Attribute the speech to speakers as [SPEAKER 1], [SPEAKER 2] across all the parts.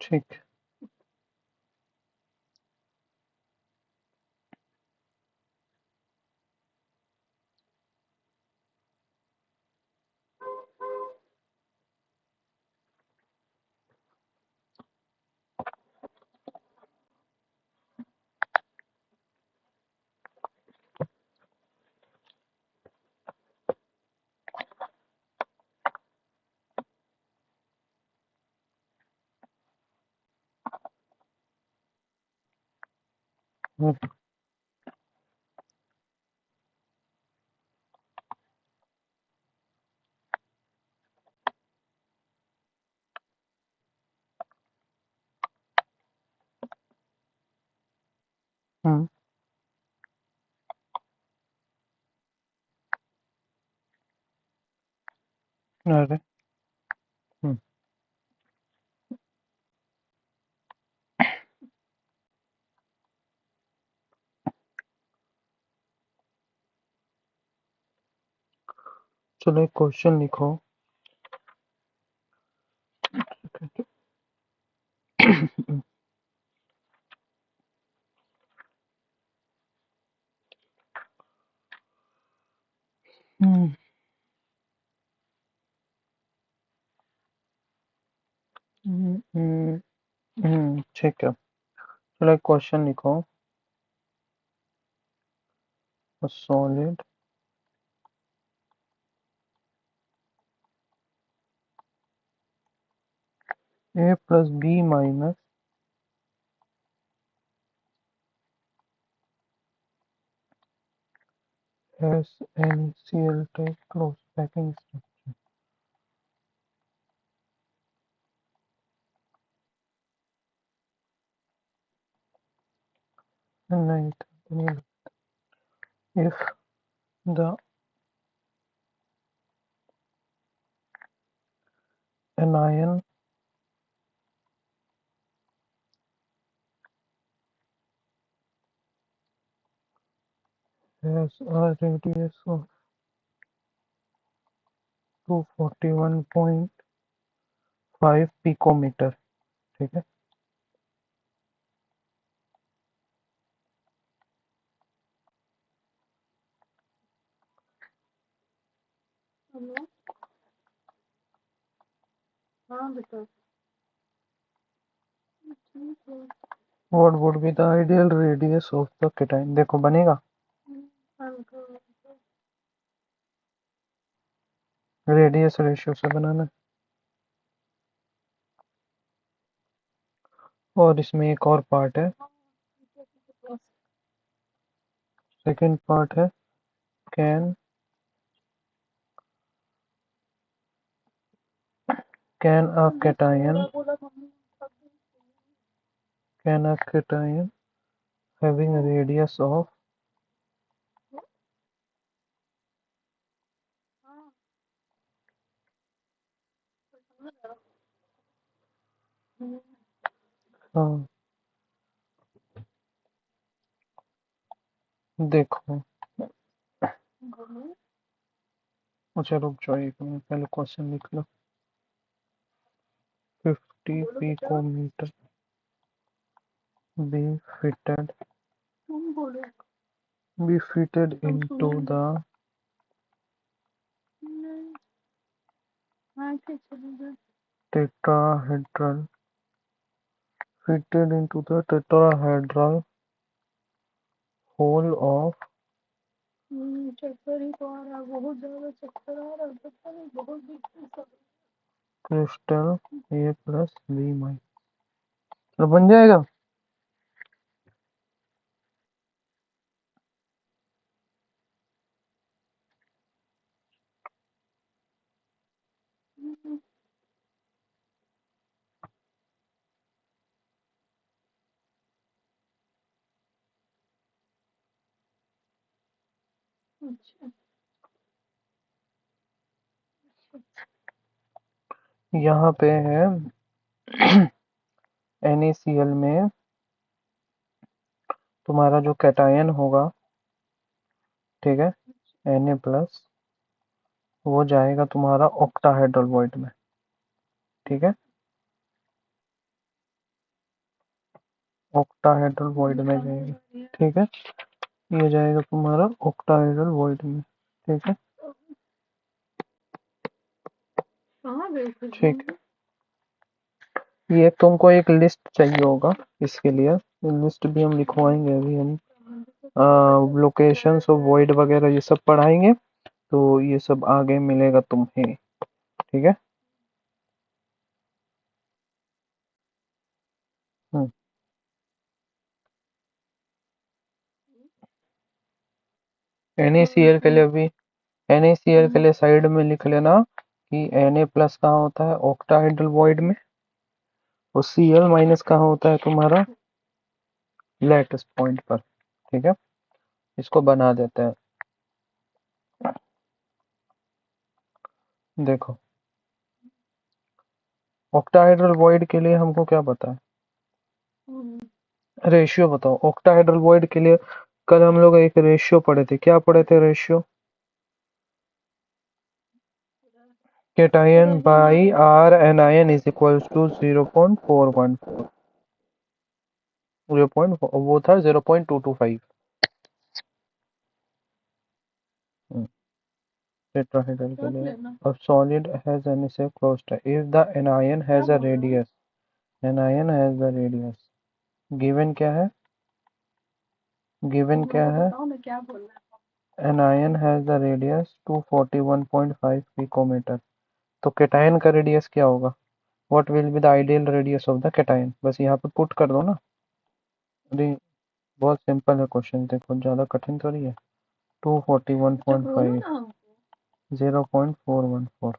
[SPEAKER 1] ठीक। हम्म। हम्म। अरे। हम्म। चलो एक क्वेश्चन लिखो। हम्म। ठीक है। चलो एक क्वेश्चन लिखो। Solid A plus B minus S N C L type close packing. नहीं तो नहीं। if the anion has a radius of 241.5 picometer, ठीक है।
[SPEAKER 2] हेलो। हाँ बेटा। ठीक है।
[SPEAKER 1] What would be the ideal radius of the cation? देखो बनेगा। रेडियस रेशियो से बनाना है। और इसमें एक और पार्ट है। सेकंड पार्ट है can can a cation can a cation having a radius of हाँ देखो। अच्छा रुक जाओ एक मिनट, पहले क्वेश्चन लिख लो। 50 picometer be fitted into the tetrahedral hole of
[SPEAKER 2] चक्कर ही तो आ रहा है, बहुत ज्यादा चक्कर आ रहा है, पता नहीं बहुत दिक्कत।
[SPEAKER 1] crystal A plus B minus. तो बन जाएगा।
[SPEAKER 2] अच्छा।
[SPEAKER 1] यहाँ पे है NaCl में तुम्हारा जो कैटायन होगा, ठीक है, Na प्लस, वो जाएगा तुम्हारा ऑक्टाहेड्रल वॉइड में, ठीक है। ऑक्टाहेड्रल वॉइड में जाएगी। ठीक है, ये जाएगा तुम्हारा ऑक्टाहेड्रल वॉइड में। ठीक है, ठीक है। ये तुमको एक लिस्ट चाहिए होगा, इसके लिए लिस्ट भी हम लिखवाएंगे। अभी हम लोकेशंस ऑफ वॉइड वगैरह ये सब पढ़ाएंगे, तो ये सब आगे मिलेगा तुम्हें। ठीक है। NaCl के लिए भी, NaCl के लिए साइड में लिख लेना कि Na प्लस कहाँ होता है, ऑक्टाहेड्रल वॉइड में, और Cl माइनस कहाँ होता है तुम्हारा, लैटिस पॉइंट पर। ठीक है, इसको बना देते हैं। देखो, ऑक्टाहेड्रल वॉइड के लिए हमको क्या पता है, रेशियो बताओ। ऑक्टाहेड्रल वॉइड के लिए कल हम लोग एक रेशियो पढ़े थे, क्या पढ़े थे ratio, cation by r anion is equal to 0.414, 0. वो था 0.225 tetrahedral के लिए। अब solid has any shape closed if the anion has a radius, anion has the radius given क्या है, गिवन क्या है, anion has the radius 241.5 picometre. तो केटायन का रेडियस क्या होगा, what will be the ideal radius of the cation, बस यहाँ पे पुट कर दो ना। अरे बहुत सिंपल है क्वेश्चन, देखो ज़्यादा कठिन थोड़ी है। 241.5, 0.414।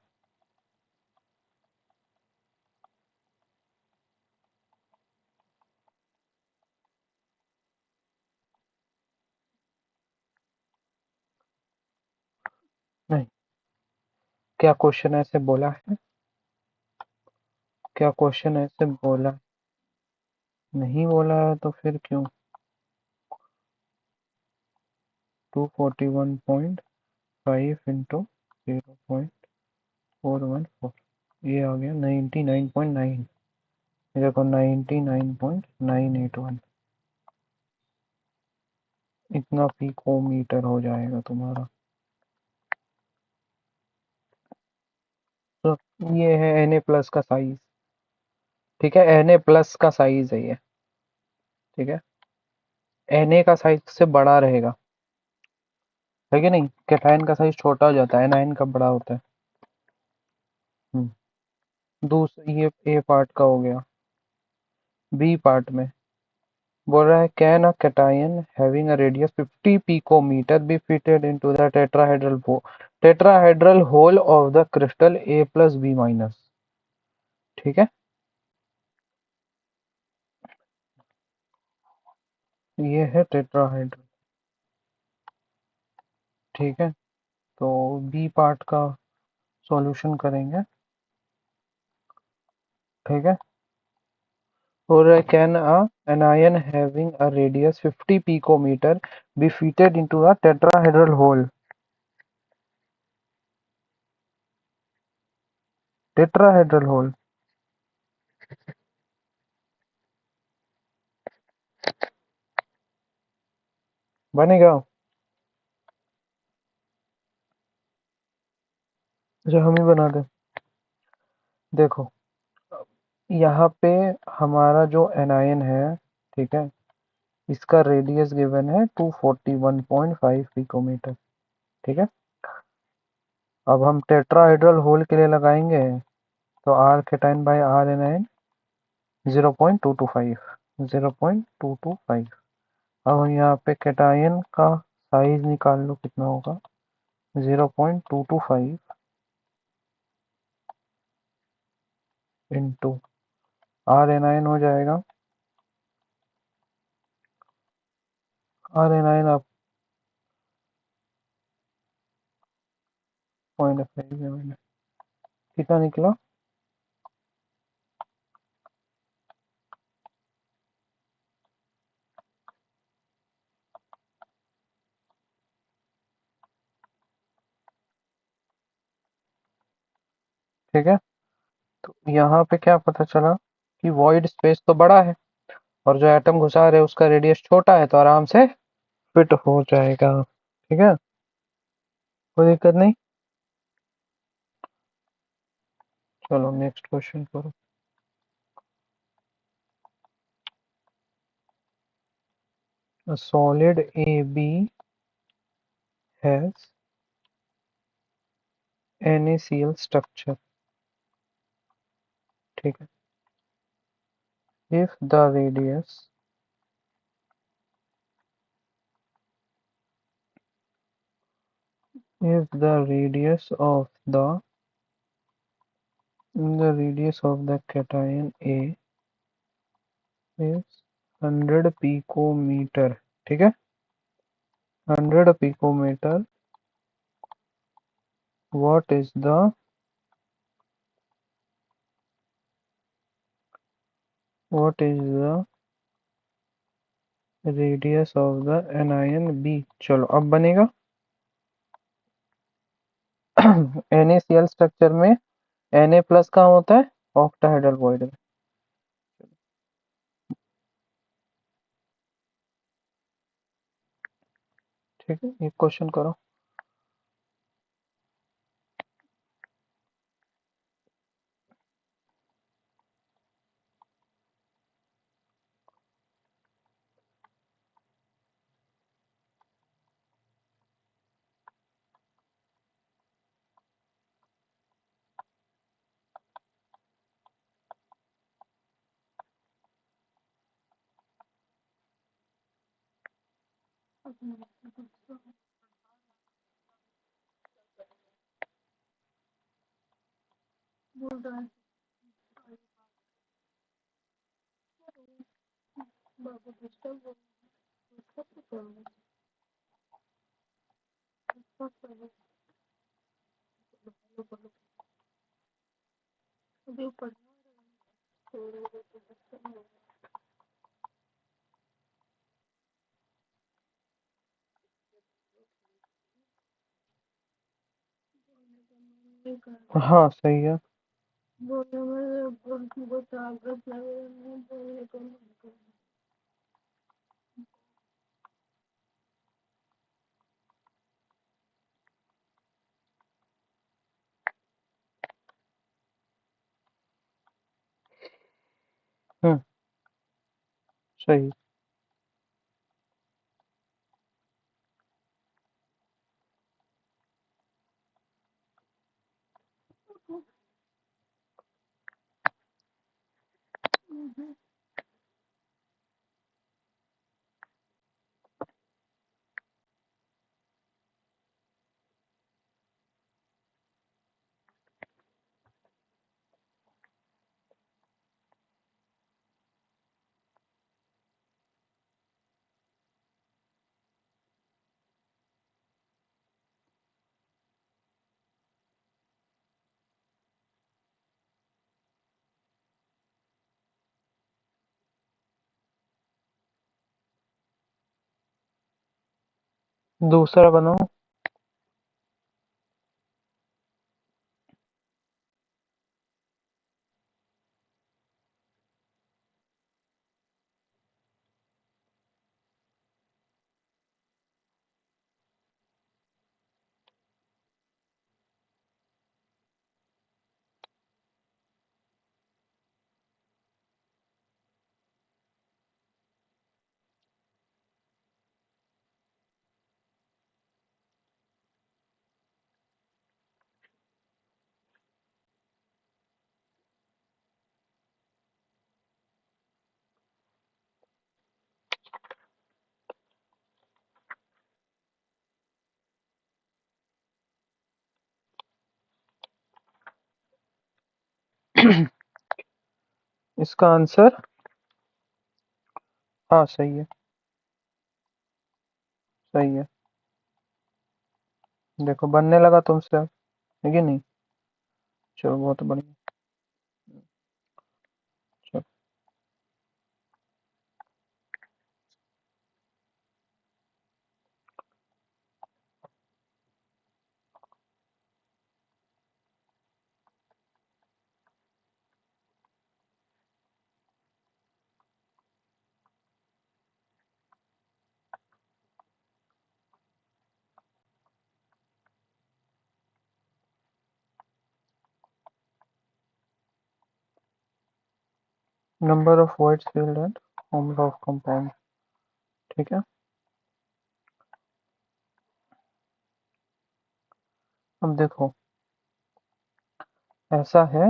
[SPEAKER 1] नहीं, क्या क्वेश्चन ऐसे बोला है, क्या क्वेश्चन ऐसे बोला, नहीं बोला है तो फिर क्यों। 241.5 इंटू 0.414, ये आ गया 99.9, देखो 99.981, इतना पिकोमीटर हो जाएगा तुम्हारा। तो ये है Na प्लस का साइज। ठीक है, Na प्लस का साइज है ये। ठीक है, Na का साइज से बड़ा रहेगा, है कि नहीं, कैटायन का साइज छोटा हो जाता है, एनायन का बड़ा होता है। दूसरा ये ए पार्ट का हो गया। बी पार्ट में बोल रहा है, can a cation having a radius 50 picometre be fitted into the tetrahedral hole of the crystal A plus B minus. ठीक है, ये है टेट्राहेड्रल। ठीक है, तो बी पार्ट का सॉल्यूशन करेंगे। ठीक है, और can a anion having a radius 50 picometer be fitted into a tetrahedral hole, tetrahedral hole बनेगा। जो हम ही बना दे, देखो यहाँ पे हमारा जो एनायन है, ठीक है, इसका रेडियस गिवन है 241.5 पिकोमीटर। ठीक है, अब हम टेट्राहेड्रल होल के लिए लगाएंगे, तो r cation by r anion 0.225, 0.225। अब यहाँ पे केटायन का साइज निकाल लो कितना होगा, 0.225 इंटू आर एनायन हो जाएगा, आर एनायन आप 0.5 कितना निकला, ठीक है। तो यहाँ पे क्या पता चला कि वॉइड स्पेस तो बड़ा है, और जो एटम घुसा रहे उसका रेडियस छोटा है तो आराम से फिट हो जाएगा। ठीक है, कोई दिक्कत नहीं। चलो नेक्स्ट क्वेश्चन करो। A solid AB has NaCl structure. ठीक है, if the radius of the cation A is 100 picometer, ठीक है, 100 picometer, what is the radius of the anion B? चलो अब बनेगा NaCl स्ट्रक्चर में Na प्लस कहाँ होता है, ऑक्टाहेड्रल बॉन्ड में। ठीक है, एक क्वेश्चन करो।
[SPEAKER 2] बोल रहा है बाबू डिस्टर्ब हो डिस्टर्ब तो करो डिस्टर्ब करो बोलो बोलो अभी ऊपर थोड़ा डिस्टर्ब हो
[SPEAKER 1] हाँ सही है।
[SPEAKER 2] बोलने में बहुत ताकत लग रही है बोलने को
[SPEAKER 1] हम्म, सही। दूसरा बनाओ। इसका आंसर हाँ सही है, सही है। देखो बनने लगा तुमसे अब, है कि नहीं। चलो बहुत बढ़िया। चलो number of voids filled and formula of compound. ठीक है, अब देखो ऐसा है,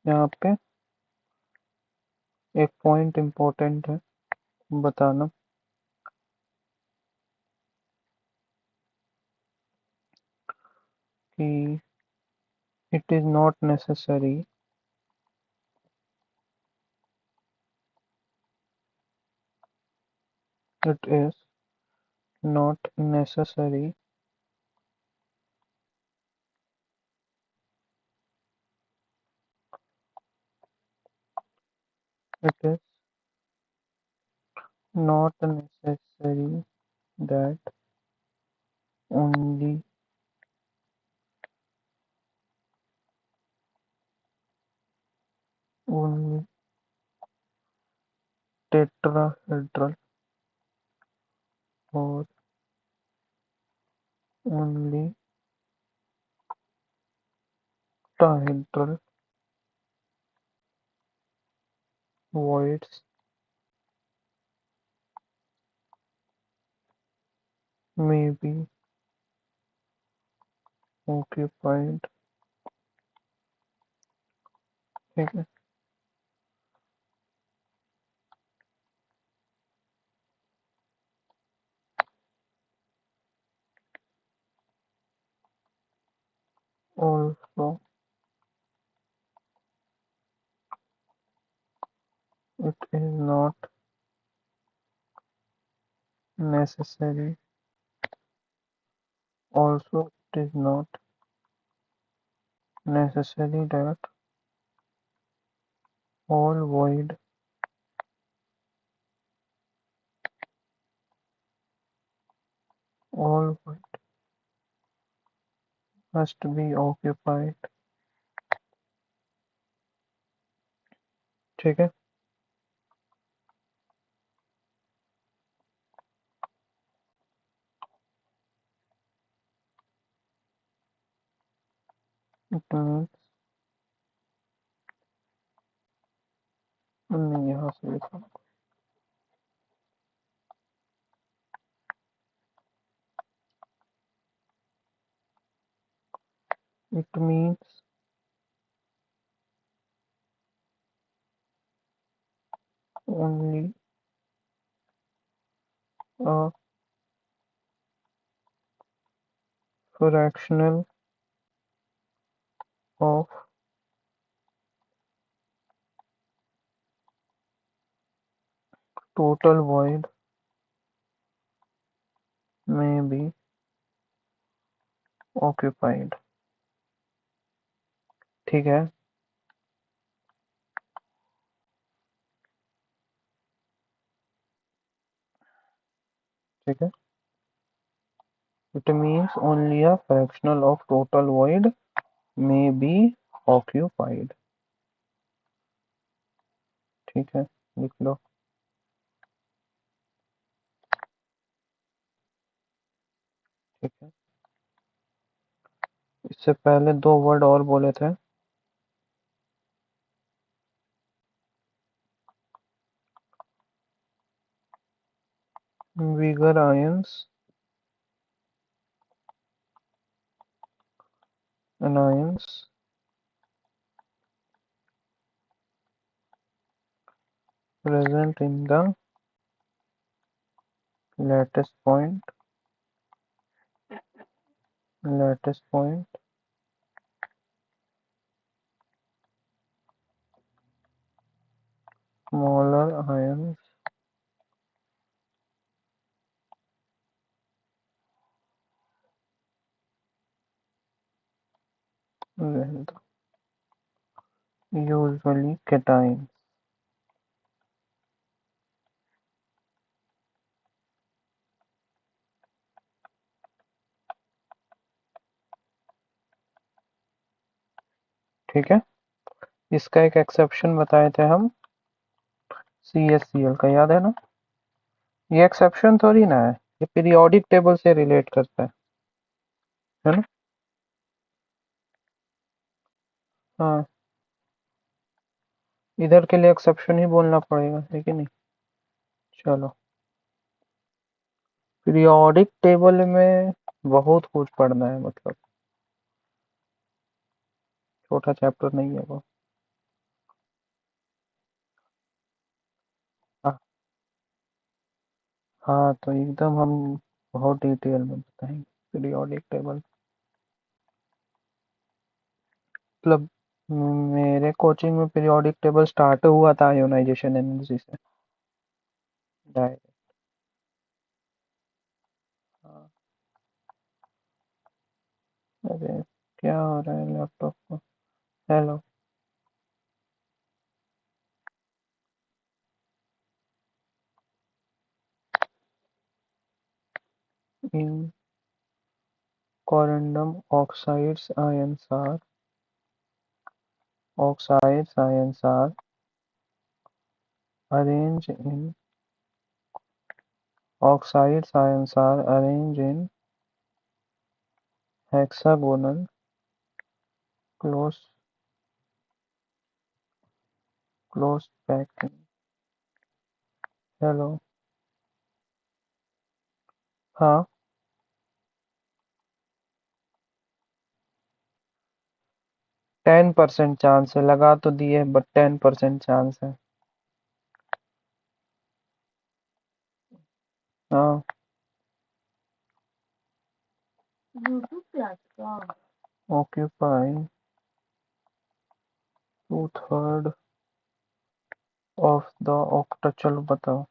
[SPEAKER 1] यहाँ पे एक पॉइंट इम्पोर्टेंट है बताना कि it is not necessary it is not necessary it is not necessary that only only tetrahedral or only octahedral voids may be occupied। ठीक है, also it is not necessary also it is not necessary that all void must be occupied। ठीक है, it means नहीं, यहाँ से लिखा it means only a fractional of total void may be occupied। ठीक है, ठीक है, it means only a fractional of total void may be occupied। ठीक है, लिख लो। ठीक है, इससे पहले दो वर्ड और बोले थे, bigger ions anions present in the lattice point smaller ions usually cations। ठीक है, इसका एक एक्सेप्शन बताए थे हम, CaCl का, याद है ना? ये एक्सेप्शन थोड़ी ना है, ये पीरियोडिक टेबल से रिलेट करता है ना? हाँ, इधर के लिए एक्सेप्शन ही बोलना पड़ेगा, है कि नहीं? चलो, पीरियोडिक टेबल में बहुत कुछ पढ़ना है, मतलब छोटा चैप्टर नहीं है वो। हाँ, हाँ, तो एकदम हम बहुत डिटेल में बताएंगे पीरियोडिक टेबल। मतलब मेरे कोचिंग में पीरियोडिक टेबल स्टार्ट हुआ था आयोनाइजेशन एनर्जी से डायरेक्ट। हाँ, अरे क्या हो रहा है लैपटॉप को? Hello. In corundum oxides ions are arranged in oxides ions are arranged in hexagonal close close packing. Hello. हाँ, 10% चांस है, लगा तो दिए बट 10% चांस है। हाँ,
[SPEAKER 2] यूट्यूब क्लास का
[SPEAKER 1] occupy 2/3 of the octa, चलो बताओ,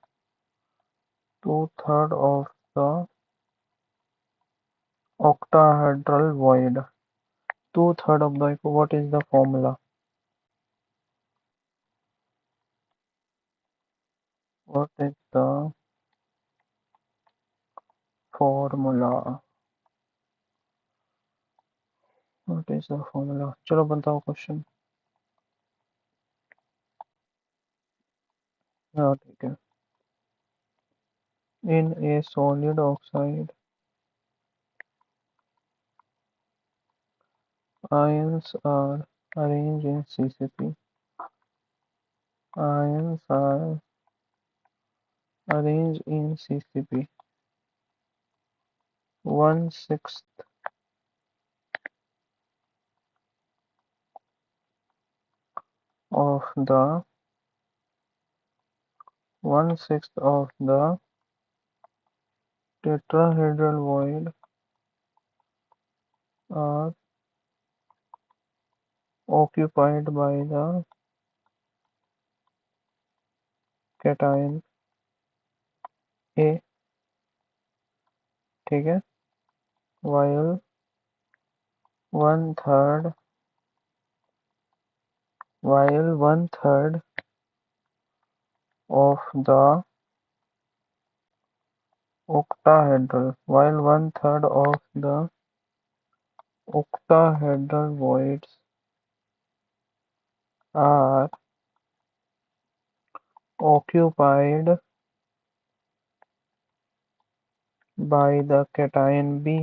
[SPEAKER 1] 2/3 of the octahedral void, 2/3 of the, what is the formula? What is the formula? What is the formula? चलो बताओ क्वेश्चन। हाँ, ठीक है। In a solid oxide, ions are arranged in CCP. Ions are arranged in CCP. 1/6 of the 1/6 of the tetrahedral void are occupied by the cation A, ठीक है, while one third of the octahedral voids are occupied by the cation B,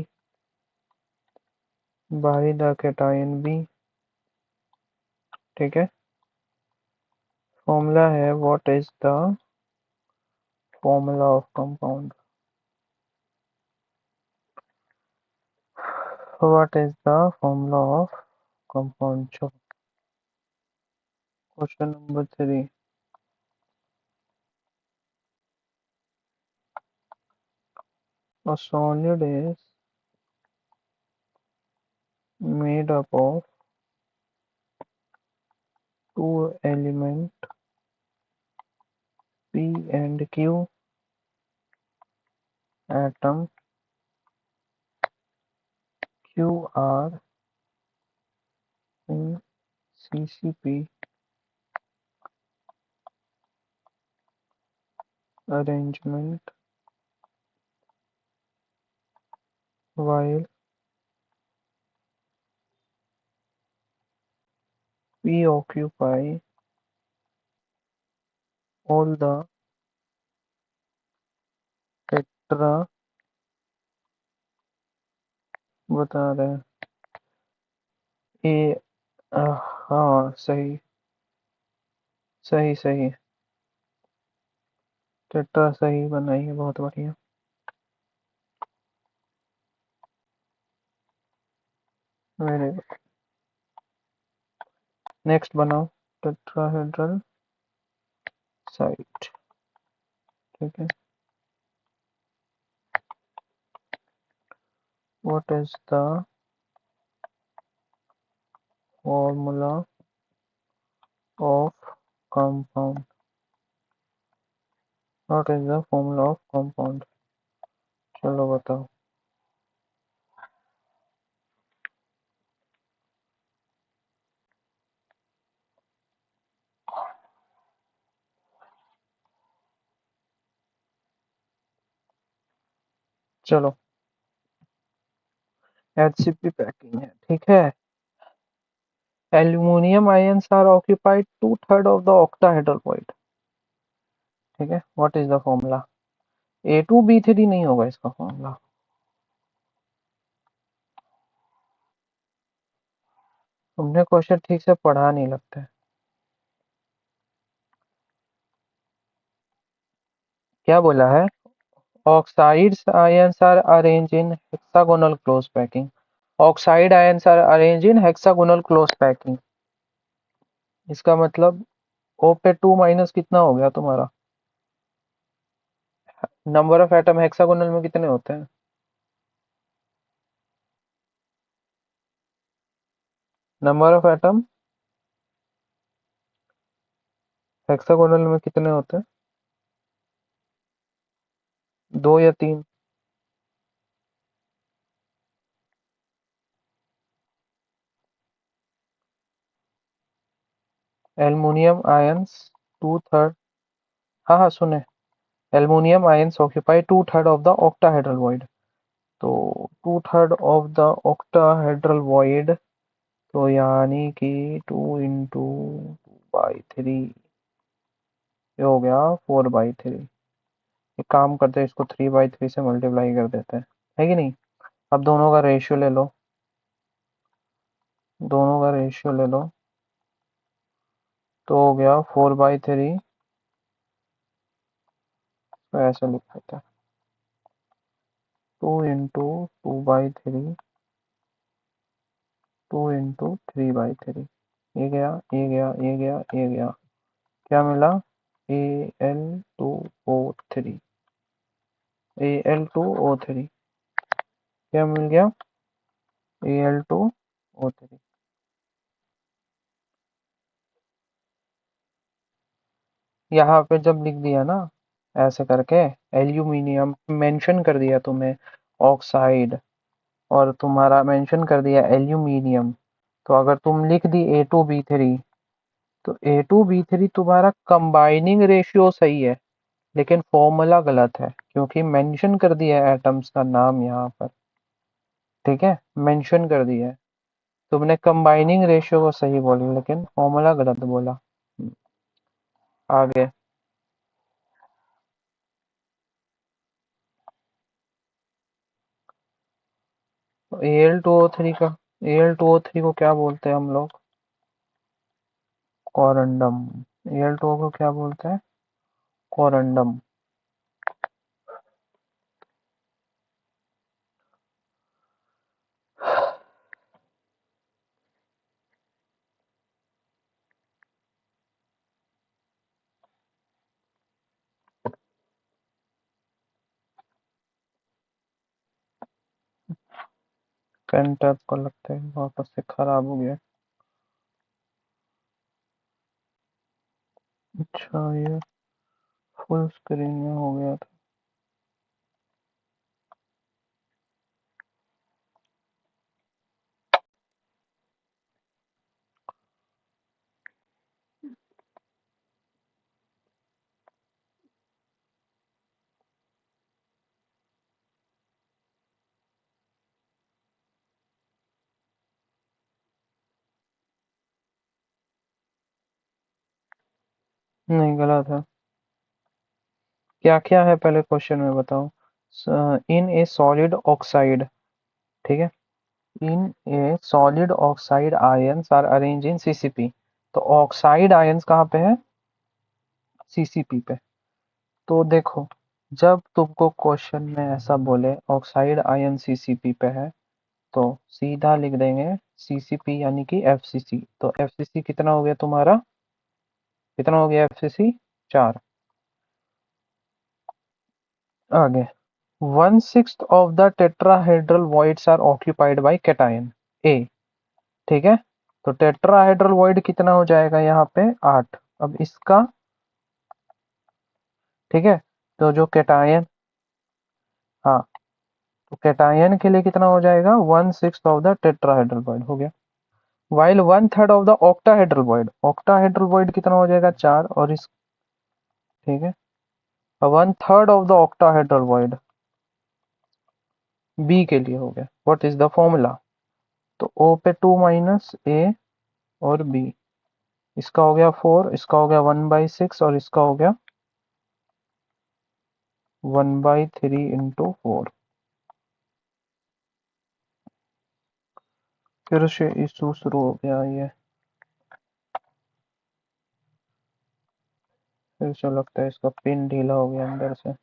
[SPEAKER 1] ठीक है। Formula है, what is the formula of compound, what is the formula of compound. चलो, question number 3। A solid is made up of two elements P and Q atom. Q are in CCP arrangement, while P occupy all the tetra, बता रहे हैं ए। हाँ, सही सही सही, tetra सही बनाई है, बहुत बढ़िया। Very good. नेक्स्ट बनाओ, टेट्राहेड्रल साइट। ठीक है, what is the formula of compound, what is the formula of compound, चलो बताओ। चलो, HCP पैकिंग है, ठीक है। Aluminium ions are occupied 2/3 of the octahedral void. ठीक है, what is the formula. A2B3 नहीं होगा इसका फॉर्मूला। तुमने क्वेश्चन ठीक से पढ़ा नहीं लगता है। क्या बोला है, oxides ions are arranged in hexagonal close packing, oxide ions are arranged in hexagonal close packing। इसका मतलब O पे 2 माइनस कितना हो गया तुम्हारा, नंबर ऑफ एटम हेक्सागोनल में कितने होते हैं, नंबर ऑफ एटम हेक्सागोनल में कितने होते हैं, 2 या 3। एल्युमिनियम आयंस 2/3, हाँ हाँ सुने, aluminium ions occupy 2/3 of the octahedral void. तो 2/3 ऑफ द ऑक्टाहेड्रल वॉइड, तो यानी कि 2 × 2/3, ये हो गया 4/3। एक काम करते हैं, इसको 3/3 से मल्टीप्लाई कर देते हैं, है कि नहीं। अब दोनों का रेशियो ले लो, दोनों का रेशियो ले लो, तो हो गया 4/3। तो ऐसे लिख देते हैं, 2 × 2/3, 2 × 3/3। ये गया, ये गया, ये गया, ये गया, क्या मिला, Al2O3, Al2O3, क्या मिल गया, Al2O3। यहाँ पे जब लिख दिया ना ऐसे करके, एल्यूमिनियम मेंशन कर दिया तुम्हें, ऑक्साइड, और तुम्हारा मेंशन कर दिया एल्यूमिनियम, तो अगर तुम लिख दी A2B3, तो A2B3 तुम्हारा कंबाइनिंग रेशियो सही है, लेकिन फॉर्मूला गलत है, क्योंकि मेंशन कर दिया है एटम्स का नाम यहाँ पर। ठीक है, मेंशन कर दिया है, तुमने कंबाइनिंग रेशियो को सही बोला लेकिन फॉर्मूला गलत बोला। आगे, Al2O3 का, Al2O3 को क्या बोलते हैं हम लोग, कोरंडम। Al2O को क्या बोलते हैं, कोरंडम। पेन टैब को लगता है वापस से खराब हो गया। अच्छा, ये फुल स्क्रीन में हो गया था। नहीं, गलत है। क्या क्या है पहले क्वेश्चन में बताओ। इन ए सॉलिड ऑक्साइड, ठीक है, in A solid oxide ions are arrange in CCP। तो ऑक्साइड आयंस कहाँ पे है, सीसीपी पे। तो देखो, जब तुमको क्वेश्चन में ऐसा बोले ऑक्साइड आयन सीसीपी पे है, तो सीधा लिख देंगे सीसीपी यानी कि एफसीसी। तो एफसीसी कितना हो गया तुम्हारा, कितना हो गया एफसीसी, 4। आगे, 1/6 of the tetrahedral voids are occupied by cation A. ठीक है, तो टेट्राहेड्रल वॉइड कितना हो जाएगा यहाँ पे, 8। अब इसका, ठीक है, तो जो कैटायन, हाँ, तो कैटायन के लिए कितना हो जाएगा, 1/6 ऑफ द टेट्राहेड्रल वॉइड हो गया। While 1/3 of the octahedral void, octahedral void कितना हो जाएगा, 4, और इस, ठीक है, 1/3 of the octahedral void B के लिए हो गया। व्हाट इज द फॉर्मूला, तो ओ पे 2 माइनस ए और बी, इसका हो गया 4, इसका हो गया 1/6 और इसका हो गया 1/3 इंटू 4। फिर से इशू शुरू हो गया ये, फिर से लगता है इसका पिन ढीला हो गया अंदर से।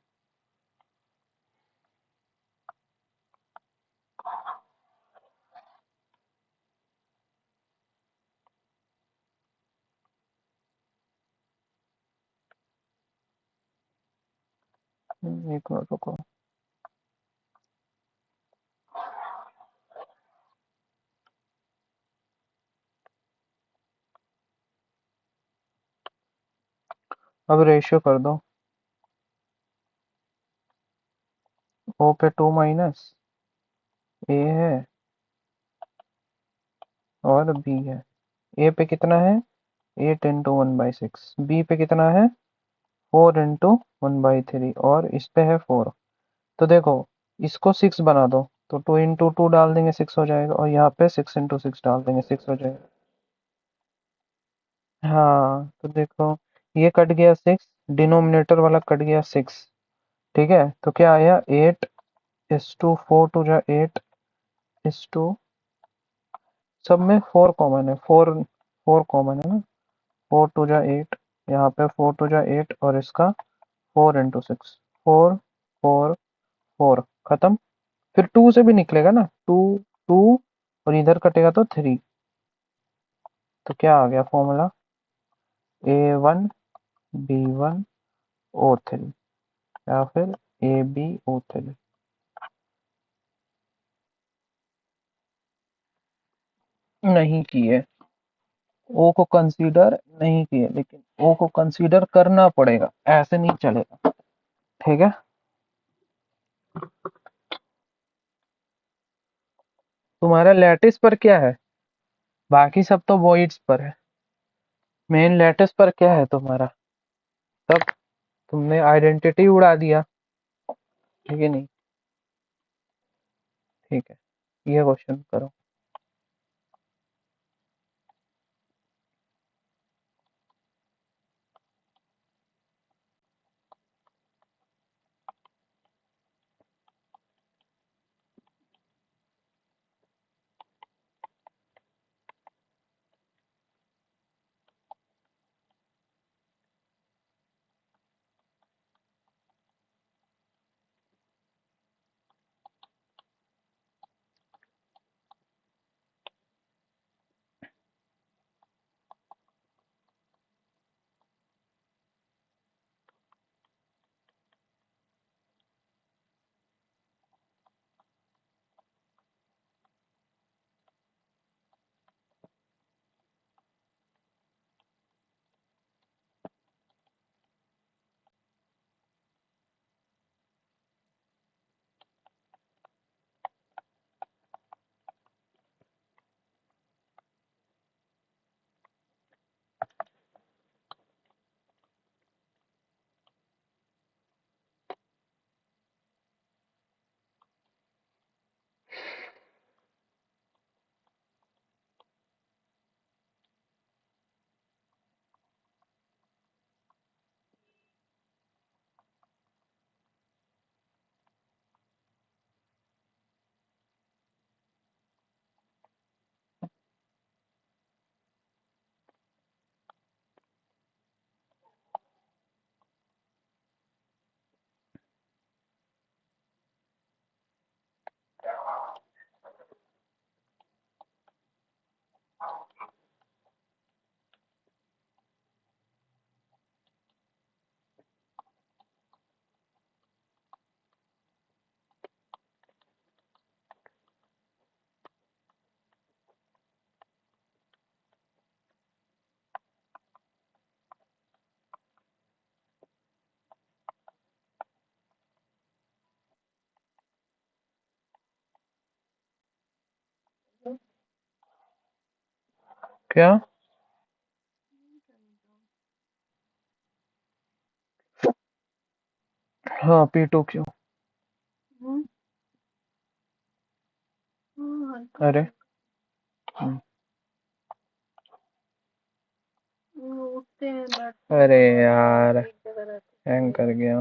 [SPEAKER 1] एक मिनट रुको। अब रेशियो कर दो, ओ पे 2 माइनस ए है और बी है। ए पे कितना है, 8 इंटू 1/6, बी पे कितना है, 4 इंटू 1/3, और इस पे है 4। तो देखो, इसको 6 बना दो, तो 2 इंटू 2 डाल देंगे 6 हो जाएगा, और यहाँ पे 6 इंटू 6 डाल देंगे 6 हो जाएगा। हाँ, तो देखो, ये कट गया 6, डिनोमिनेटर वाला कट गया 6। ठीक है, तो क्या आया, 8:4, 2 जा 8:, सब में 4 कॉमन है, 4 4 कॉमन है ना, 4 2 जा 8, यहाँ पे 4 2 जा 8, और इसका 4 इंटू 6, 4 4 4 खत्म। फिर 2 से भी निकलेगा ना, 2 2, और इधर कटेगा तो 3। तो क्या आ गया फॉर्मूला, A1B1O3, या फिर AbO3। नहीं किए, ओ को कंसीडर नहीं किए, लेकिन ओ को कंसीडर करना पड़ेगा, ऐसे नहीं चलेगा। ठीक है, तुम्हारा लैटिस पर क्या है, बाकी सब तो वॉइड्स पर है, मेन लैटिस पर क्या है तुम्हारा, तब तुमने आइडेंटिटी उड़ा दिया, ठीक है नहीं। ठीक है, ये क्वेश्चन करो। क्या? हाँ P2Q। अरे
[SPEAKER 2] उठते हैं
[SPEAKER 1] अरे यार हैंग कर गया।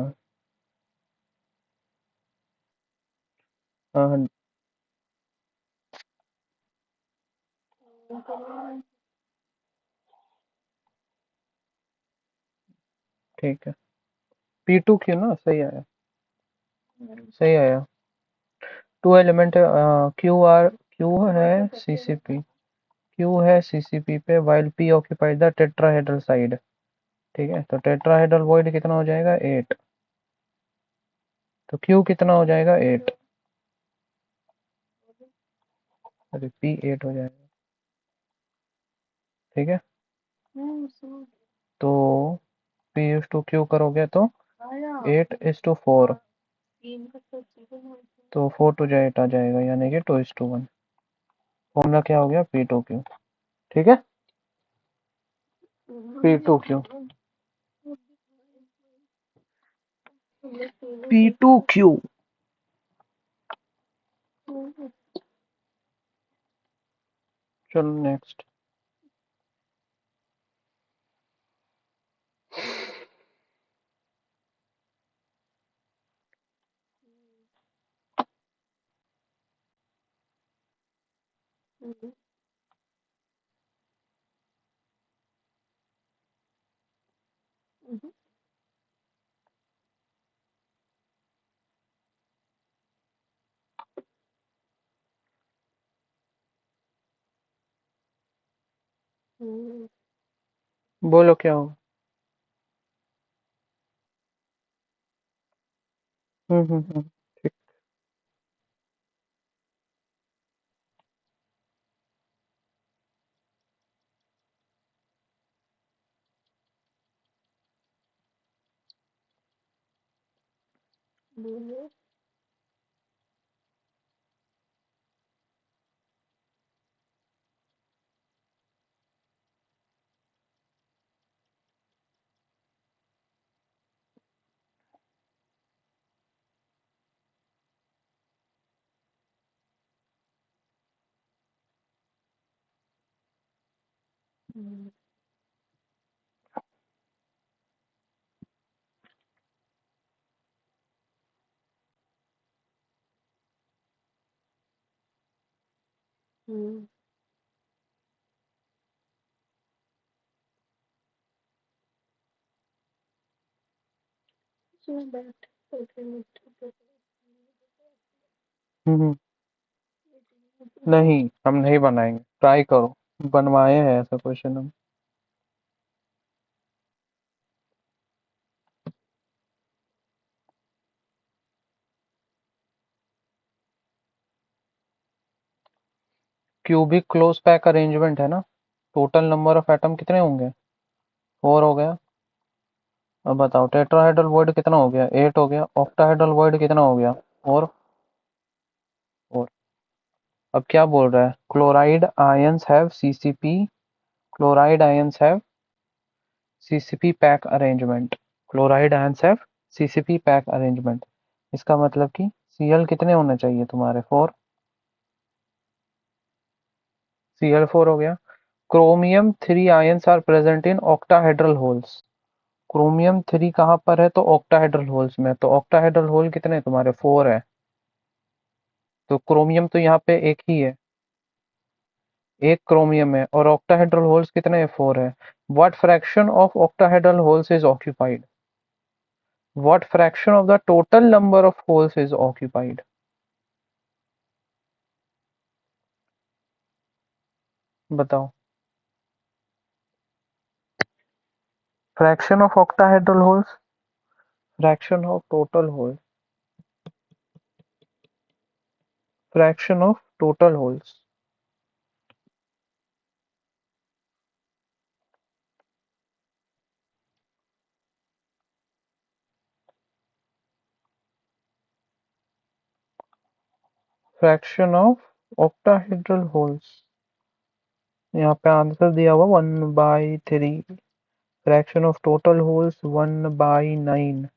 [SPEAKER 1] हाँ ठीक है। P2Q ना, सही आया, सही आया। टू एलिमेंट है, क्यू है सीसीपी, क्यू है सीसीपी पे, while P occupied the tetrahedral side. ठीक है, तो टेट्राहेड्रल वॉइड कितना हो जाएगा 8, तो क्यू कितना हो जाएगा 8, अरे पी 8 हो जाएगा। ठीक है, तो पी इज टू क्यू करोगे तो 8:4, तो 4 to 8 आ जाएगा, यानी कि 2:1। फॉर्मूला क्या हो गया P2Q। ठीक है, P2Q, P2Q। चलो नेक्स्ट। बोलो क्या हो। ठीक। हम्म, नहीं हम नहीं बनाएंगे, ट्राई करो, बनवाए हैं ऐसा क्वेश्चन हम। क्यूबिक क्लोज पैक अरेंजमेंट है ना, टोटल नंबर ऑफ एटम कितने होंगे, 4 हो गया। अब बताओ टेट्राहेड्रल वॉइड कितना हो गया, 8 हो गया। ऑक्टाहेड्रल वॉइड कितना हो गया, और अब क्या बोल रहा है, chloride ions have CCP, chloride ions have CCP pack arrangement, chloride ions have CCP pack arrangement. इसका मतलब कि सीएल कितने होने चाहिए तुम्हारे, 4, Cl4 हो गया। Chromium 3 ions are present in octahedral holes, chromium 3 कहाँ पर है, तो ऑक्टाहेड्रल होल्स में, तो ऑक्टाहेड्रल होल कितने तुम्हारे 4 है, तो क्रोमियम तो यहाँ पे एक ही है, एक क्रोमियम है, और ऑक्टाहेड्रल होल्स कितने हैं, 4 है। What fraction of octahedral holes is occupied, what fraction of the total number of holes is occupied, बताओ। Fraction of octahedral holes, fraction of total holes, fraction of total holes, fraction of octahedral holes, यहाँ पे answer दिया हुआ 1/3, fraction of total holes 1/9।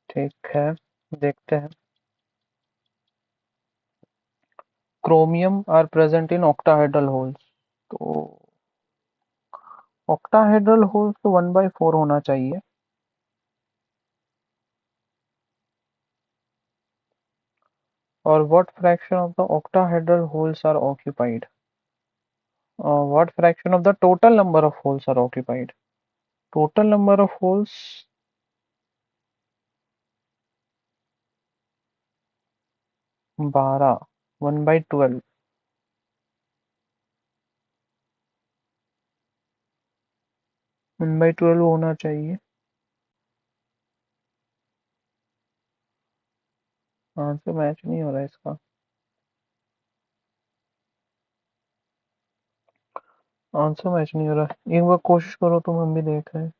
[SPEAKER 1] ठीक है, देखते हैं। Chromium are present in octahedral holes, तो ऑक्टाहेड्रल होल्स तो 1/4 होना चाहिए। और what fraction of the octahedral holes are occupied? What fraction of the total number of holes are occupied? Total number of holes 12, 1/12। 1/12 होना चाहिए। आंसर मैच नहीं हो रहा है इसका। आंसर मैच नहीं हो रहा, एक बार कोशिश करो तुम, हम भी देख रहे हैं।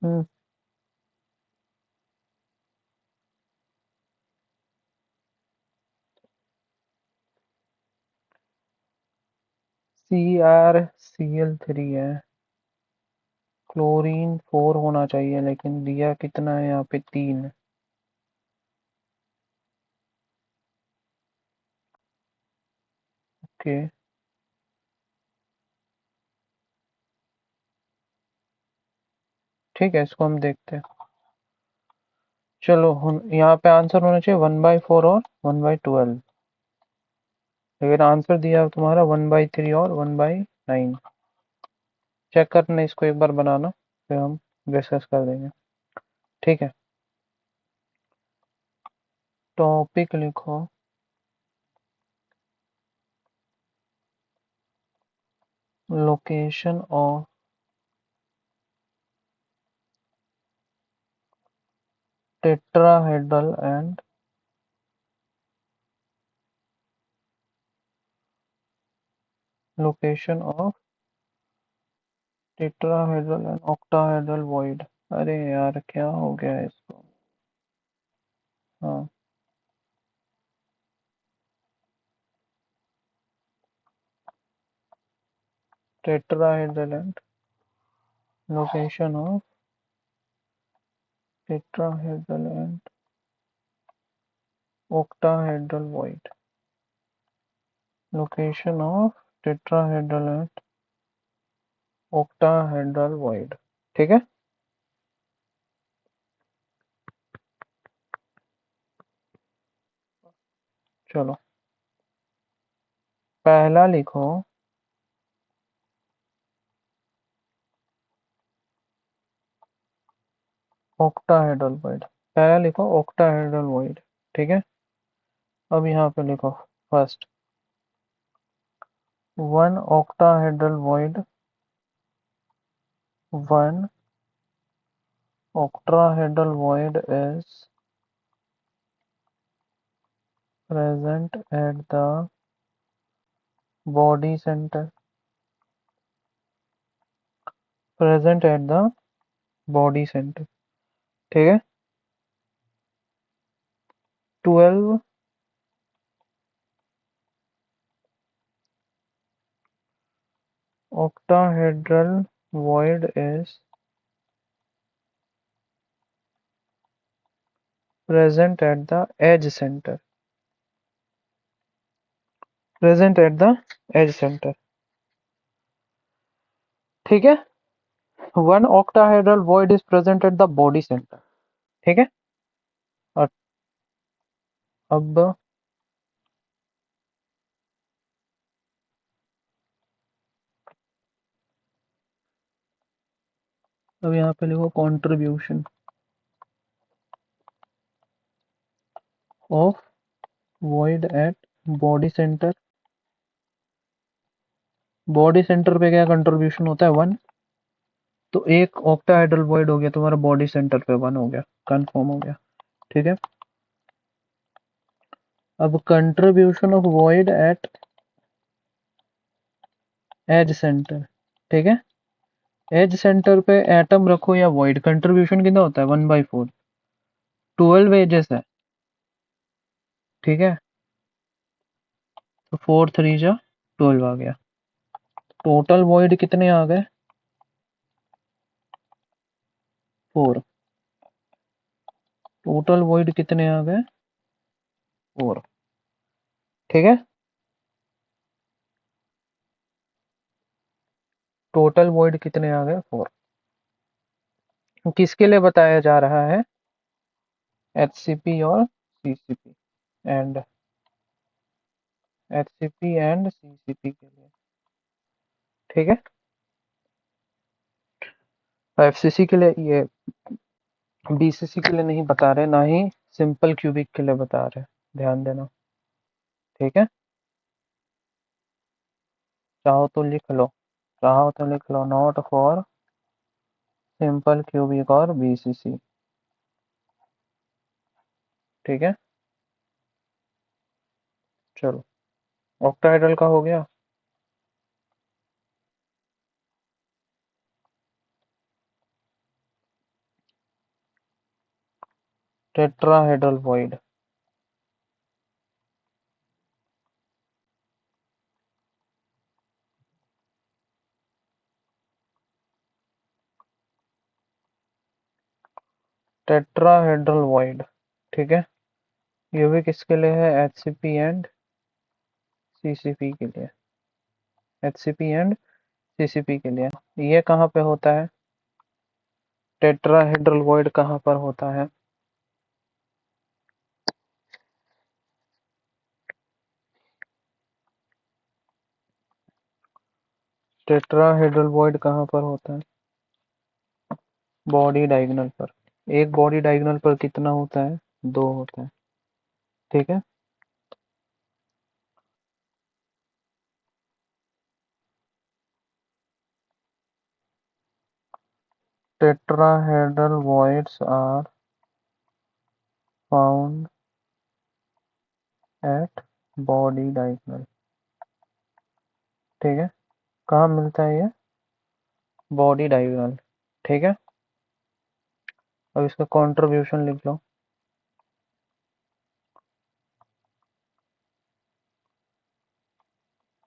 [SPEAKER 1] हम्म, CrCl3 है। क्लोरीन 4 होना चाहिए, लेकिन दिया कितना है यहाँ पे, 3। ओके, ठीक है, इसको हम देखते हैं। चलो यहाँ पे आंसर होना चाहिए 1/4 और 1/12, लेकिन आंसर दिया तुम्हारा 1/3 और 1/9। चेक करना इसको एक बार बनाना, फिर हम डिस्कस कर देंगे। ठीक है, टॉपिक लिखो, location of tetrahedral and location of tetrahedral and octahedral void. अरे यार, क्या हो गया है इसको। हाँ, tetrahedral and location of tetrahedral and octahedral void, location of tetrahedral and octahedral void। ठीक है, चलो पहला लिखो, octahedral void। पहला लिखो octahedral void। ठीक है, अब यहाँ पे लिखो first, one octahedral void, one octahedral void is present at the body center, present at the body center। ठीक है, 12 octahedral void is present at the edge center, present at the edge center। ठीक है, one octahedral void is present at the body center। ठीक है, और अब यहाँ पे लिखो contribution of void at body center। Body centre पे क्या कंट्रीब्यूशन होता है, 1। तो एक ऑक्टाहेड्रल वॉइड हो गया तुम्हारा बॉडी सेंटर पे 1 हो गया, कंफर्म हो गया। ठीक है। अब contribution of void at edge centre. ठीक है। एज सेंटर पे एटम रखो या वॉइड, कंट्रीब्यूशन कितना होता है 1/4, 12 एजेस है। ठीक है। तो 4 3 जा 12 आ गया। टोटल वॉइड कितने आ गए 4। टोटल वॉइड कितने आ गए 4। ठीक है। टोटल वॉइड कितने आ गए 4। किसके लिए बताया जा रहा है, HCP और CCP and HCP and CCP के लिए। ठीक है। FCC के लिए, ये BCC के लिए नहीं बता रहे, ना ही सिंपल क्यूबिक के लिए बता रहे, ध्यान देना। ठीक है। चाहो तो लिख लो, चाहो तो लिख लो, नॉट फॉर सिंपल क्यूबिक और BCC। ठीक है। चलो, ऑक्टाहेड्रल का हो गया। Tetrahedral void. Tetrahedral void. ठीक है। ये भी किसके लिए है, HCP एंड CCP के लिए। HCP एंड CCP के लिए। ये कहाँ पे होता है, टेट्राहेड्रल वॉइड कहाँ पर होता है, टेट्राहेड्रल वॉइड कहाँ पर होता है, बॉडी डायगोनल पर। एक बॉडी डायगोनल पर कितना होता है, 2 होता है। ठीक है। tetrahedral voids are found at body diagonal। ठीक है। कहाँ मिलता है ये, बॉडी डायगोनल। ठीक है। अब इसका कंट्रीब्यूशन लिख लो,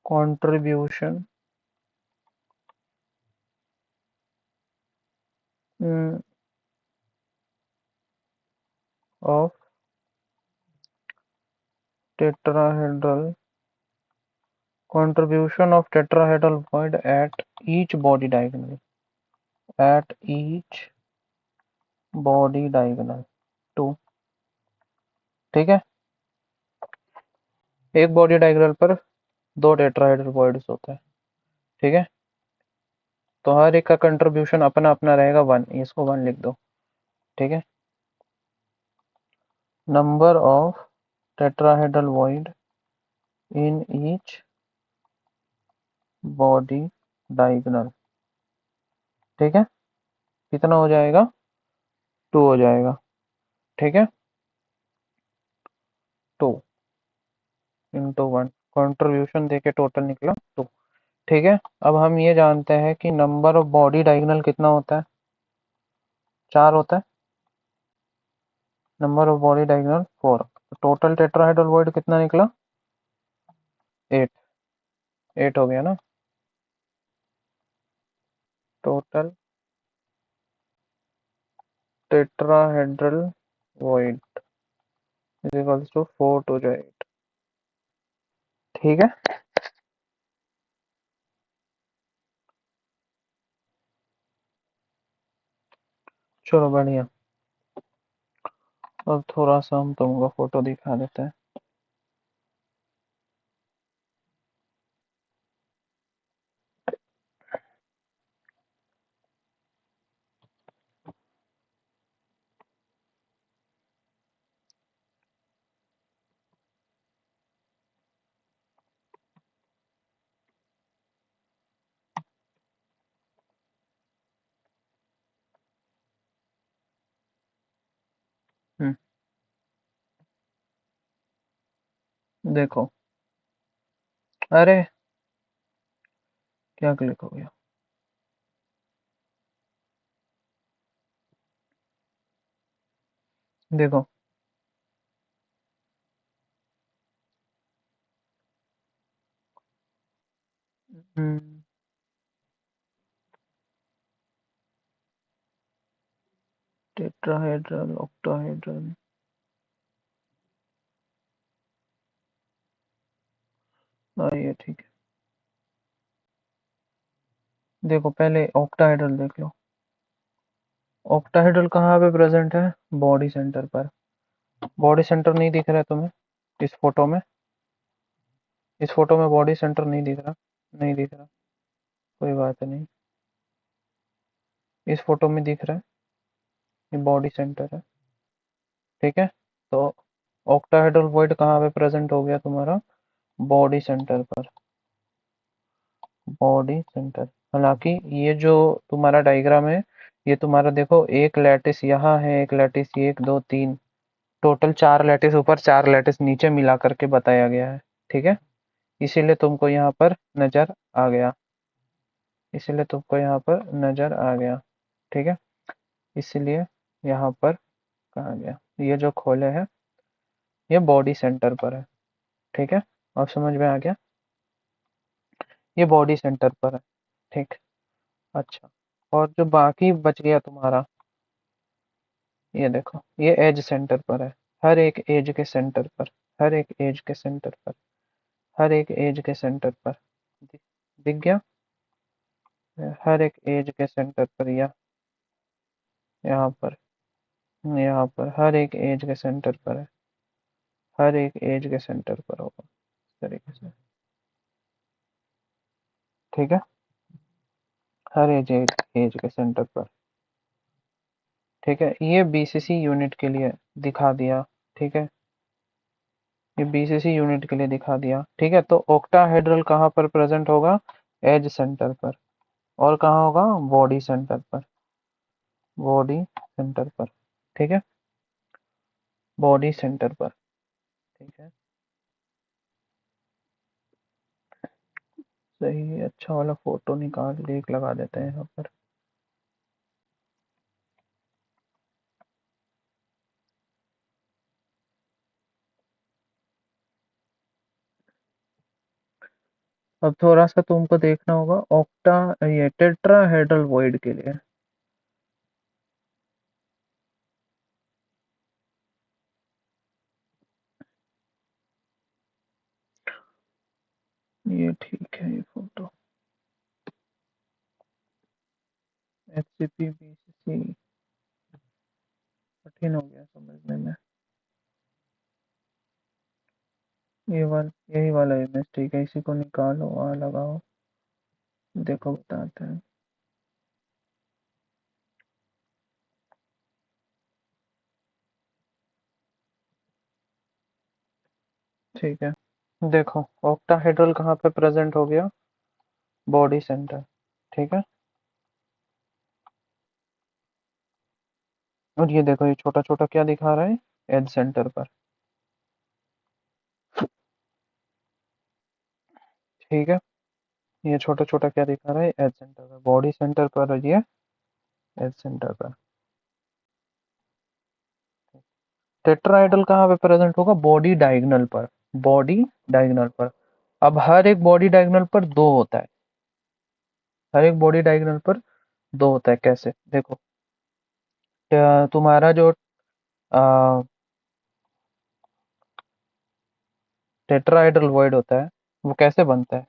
[SPEAKER 1] contribution of tetrahedral, contribution of tetrahedral void at each body diagonal, at each body diagonal 2। ठीक है। एक बॉडी डायगोनल पर 2 टेट्राहेड्रल वॉइड्स होते हैं। ठीक है। तो हर एक का कंट्रीब्यूशन अपना अपना रहेगा 1, इसको 1 लिख दो। ठीक है। Number of tetrahedral void in each body diagonal. ठीक है। कितना हो जाएगा, 2 हो जाएगा। ठीक है। 2 इंटू 1, कंट्रीब्यूशन देके टोटल निकला 2। ठीक है। अब हम ये जानते हैं कि नंबर ऑफ बॉडी डायगोनल कितना होता है, 4 होता है। Number of body diagonal 4। Total tetrahedral void कितना निकला, 8। 8 हो गया ना। Total tetrahedral void is equals to 4 to 8। ठीक है। चलो बढ़िया। अब थोड़ा सा हम तुमको फोटो दिखा देते हैं। हम्म, देखो। अरे क्या क्लिक हो गया? देखो। हम्म, टेट्राहेड्रल, ऑक्टाहेड्रल। हाँ ये ठीक है। देखो पहले ऑक्टाहेड्रल देख लो। ऑक्टाहेड्रल कहाँ पे प्रेजेंट है? बॉडी सेंटर पर। बॉडी सेंटर नहीं दिख रहा है तुम्हें इस फोटो में? इस फोटो में बॉडी सेंटर नहीं दिख रहा? नहीं दिख रहा, कोई बात नहीं। इस फोटो में दिख रहा है, ये बॉडी सेंटर है। ठीक है, तो ऑक्टाहेड्रल वॉइड कहाँ पे प्रेजेंट हो गया तुम्हारा? बॉडी सेंटर पर। Body centre. हालांकि ये जो तुम्हारा डायग्राम है, ये तुम्हारा देखो, एक लैटिस यहाँ है, एक लैटिस, एक दो तीन, टोटल चार लैटिस ऊपर, चार लैटिस नीचे मिला करके बताया गया है। ठीक है, इसीलिए तुमको यहाँ पर नजर आ गया। इसीलिए तुमको यहाँ पर नजर आ गया। ठीक है, इसलिए यहाँ पर कहा गया। ये जो खोले है, ये बॉडी सेंटर पर है। ठीक है, अब समझ में आ गया? ये बॉडी सेंटर पर है। ठीक। अच्छा, और जो बाकी बच गया तुम्हारा, ये देखो, ये एज सेंटर पर है। हर एक एज के सेंटर पर, हर एक एज के सेंटर पर, हर एक एज के सेंटर पर दिख गया? हर एक एज के सेंटर पर, या यहाँ पर, यहाँ पर हर एक एज के सेंटर पर है। हर एक एज के सेंटर पर होगा इस तरीके से। ठीक है, हर एज एज एज के सेंटर पर। ठीक है, ये बीसीसी यूनिट के लिए दिखा दिया। ठीक है, ये बीसीसी यूनिट के लिए दिखा दिया। ठीक है, तो ऑक्टाहेड्रल कहाँ पर प्रेजेंट होगा? एज सेंटर पर। और कहाँ होगा? बॉडी सेंटर पर। बॉडी सेंटर पर। ठीक है, बॉडी सेंटर पर। ठीक है, सही है। अच्छा वाला फोटो निकाल के एक लगा देते हैं यहाँ पर। अब थोड़ा सा तुमको देखना होगा ऑक्टा, ये टेट्राहेड्रल वॉइड के लिए। ये ठीक है, ये फोटो। एचसीपी बीसीसी, कठिन हो गया समझने में। ये वाला, यही वाला इमेज ठीक है, इसी को निकालो, वहाँ लगाओ, देखो बताते हैं। ठीक है, देखो ऑक्टाहेड्रल कहाँ पे प्रेजेंट हो गया? Body centre. ठीक है, और ये देखो, ये छोटा छोटा क्या दिखा रहा है? एज सेंटर पर। ठीक है, ये छोटा छोटा क्या दिखा रहा है? एज सेंटर पर, बॉडी सेंटर पर, और ये एज सेंटर पर। टेट्राहेड्रल कहाँ पे प्रेजेंट होगा? बॉडी डायगोनल पर। बॉडी डायगोनल पर। अब हर एक बॉडी डायगोनल पर दो होता है। हर एक बॉडी डायगोनल पर दो होता है। कैसे? देखो, तुम्हारा जो टेट्राहेड्रल वॉइड होता है, वो कैसे बनता है?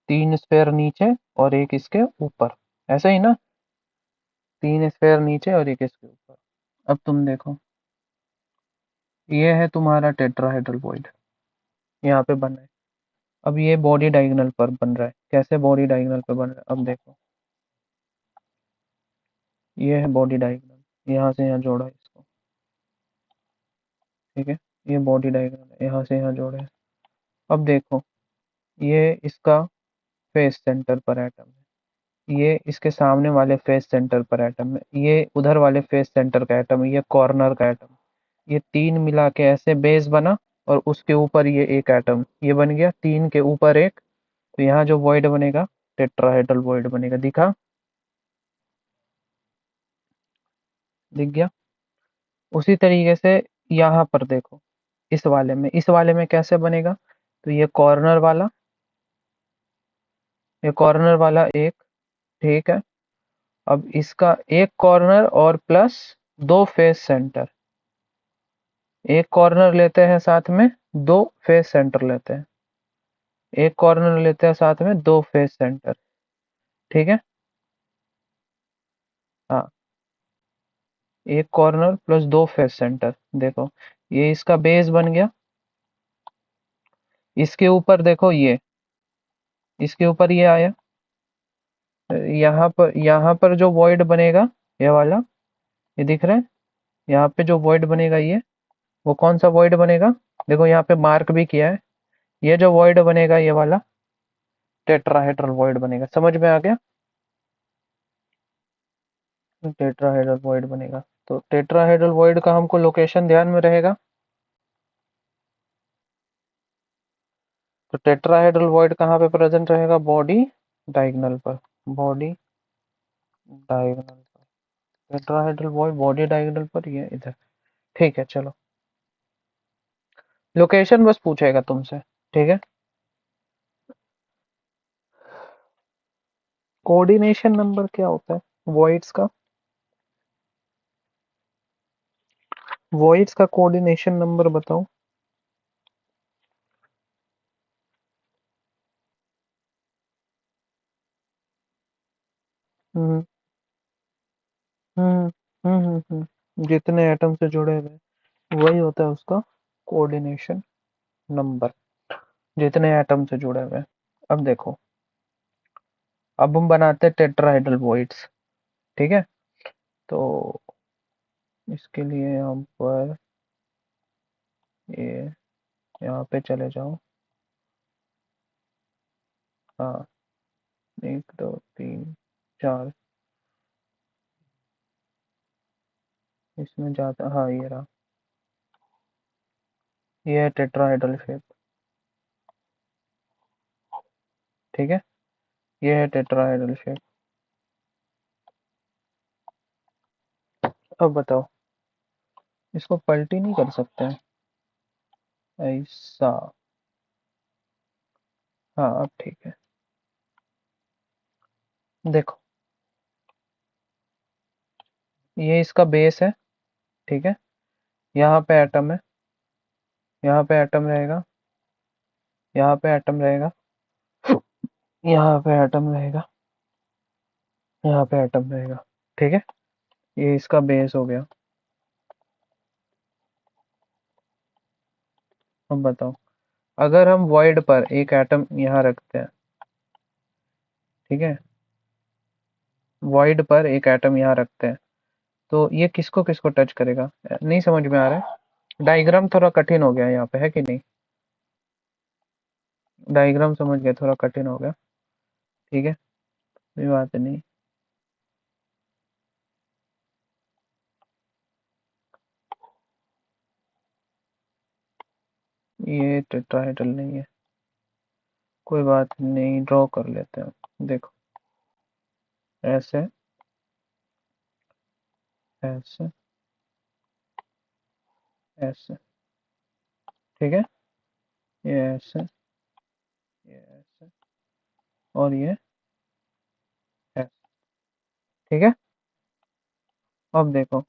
[SPEAKER 1] तीन स्फेयर नीचे और एक इसके ऊपर, ऐसे ही ना? तीन स्फेयर नीचे और एक इसके ऊपर। अब तुम देखो, ये है तुम्हारा टेट्राहेड्रल वॉइड, यहाँ पे बना है। अब ये बॉडी डायगोनल पर बन रहा है। कैसे बॉडी डायगोनल पर बन रहा है? अब देखो, ये है बॉडी डायगोनल, यहाँ से यहाँ जोड़ा है इसको। ठीक है, ये बॉडी डायगोनल है, यहाँ से यहाँ जोड़े है। अब देखो, ये इसका फेस सेंटर पर एटम है, ये इसके सामने वाले फेस सेंटर पर एटम है, ये उधर वाले फेस सेंटर का एटम है, ये कॉर्नर का एटम। ये तीन मिला के ऐसे बेस बना, और उसके ऊपर ये एक एटम ये बन गया, तीन के ऊपर एक। तो यहाँ जो वॉइड बनेगा, टेट्राहेड्रल वॉइड बनेगा। दिखा? दिख गया? उसी तरीके से यहाँ पर देखो, इस वाले में कैसे बनेगा? तो ये कॉर्नर वाला एक, ठीक है। अब इसका एक कॉर्नर और प्लस दो फेस सेंटर, एक कॉर्नर लेते हैं साथ में, दो फेस सेंटर लेते हैं, एक कॉर्नर लेते हैं साथ में, दो फेस सेंटर। ठीक है। हाँ, एक कॉर्नर प्लस दो फेस सेंटर। देखो, ये इसका बेस बन गया। इसके ऊपर देखो, ये इसके ऊपर ये आया। यहाँ पर जो वॉइड बनेगा, ये वाला, ये दिख रहा है? यहाँ पे जो वॉइड बनेगा, ये वो कौन सा वॉइड बनेगा? देखो यहाँ पे मार्क भी किया है। ये जो वॉइड बनेगा, ये वाला टेट्राहेड्रल वॉइड बनेगा। समझ में आ गया? टेट्राहेड्रल वॉइड बनेगा। तो टेट्राहेड्रल वॉइड का हमको लोकेशन ध्यान में रहेगा। तो टेट्राहेड्रल वॉइड कहाँ पे प्रेजेंट रहेगा? बॉडी डायगोनल पर। बॉडी डायगोनल पर टेट्राहेड्रल वॉइड, बॉडी डायगोनल पर, ये इधर। ठीक है, चलो। लोकेशन बस पूछेगा तुमसे। ठीक है। कोऑर्डिनेशन नंबर क्या होता है वॉइड्स का? वॉइड्स का कोऑर्डिनेशन नंबर बताओ। हम्म हम्म जितने एटम से जुड़े हुए, वही होता है उसका कोऑर्डिनेशन नंबर, जितने एटम से जुड़े हुए हैं। अब देखो, अब हम बनाते हैं टेट्राहेड्रल वॉइड्स। ठीक है। तो इसके लिए यहाँ पर, ये यहाँ पे चले जाओ। हाँ, एक दो तीन चार, इसमें जाता, हाँ ये रहा। ये है टेट्राहेड्रल शेप। ठीक है। ये है टेट्राहेड्रल शेप। अब बताओ, इसको पलटी नहीं कर सकते हैं ऐसा? हाँ, अब ठीक है। देखो, ये इसका बेस है। ठीक है। यहाँ पे एटम है, यहाँ पे एटम रहेगा, यहाँ पे एटम रहेगा, यहाँ पे एटम रहेगा, यहाँ पे एटम रहेगा। ठीक है। ये इसका बेस हो गया। अब बताओ, अगर हम वॉइड पर एक एटम यहाँ रखते हैं, ठीक है, वॉइड पर एक एटम यहाँ रखते हैं, तो ये किसको किसको टच करेगा? नहीं समझ में आ रहा है? डायग्राम थोड़ा कठिन हो गया यहाँ पे, है कि नहीं? डायग्राम समझ गया, थोड़ा कठिन हो गया। ठीक है, कोई बात नहीं। ये टेट्राहेड्रल नहीं है, कोई बात नहीं, ड्रॉ कर लेते हैं। देखो, ऐसे, ऐसे, ऐसे। ठीक है। ये ऐसे, ये ऐसे, और ये ऐसे। ठीक है। अब देखो,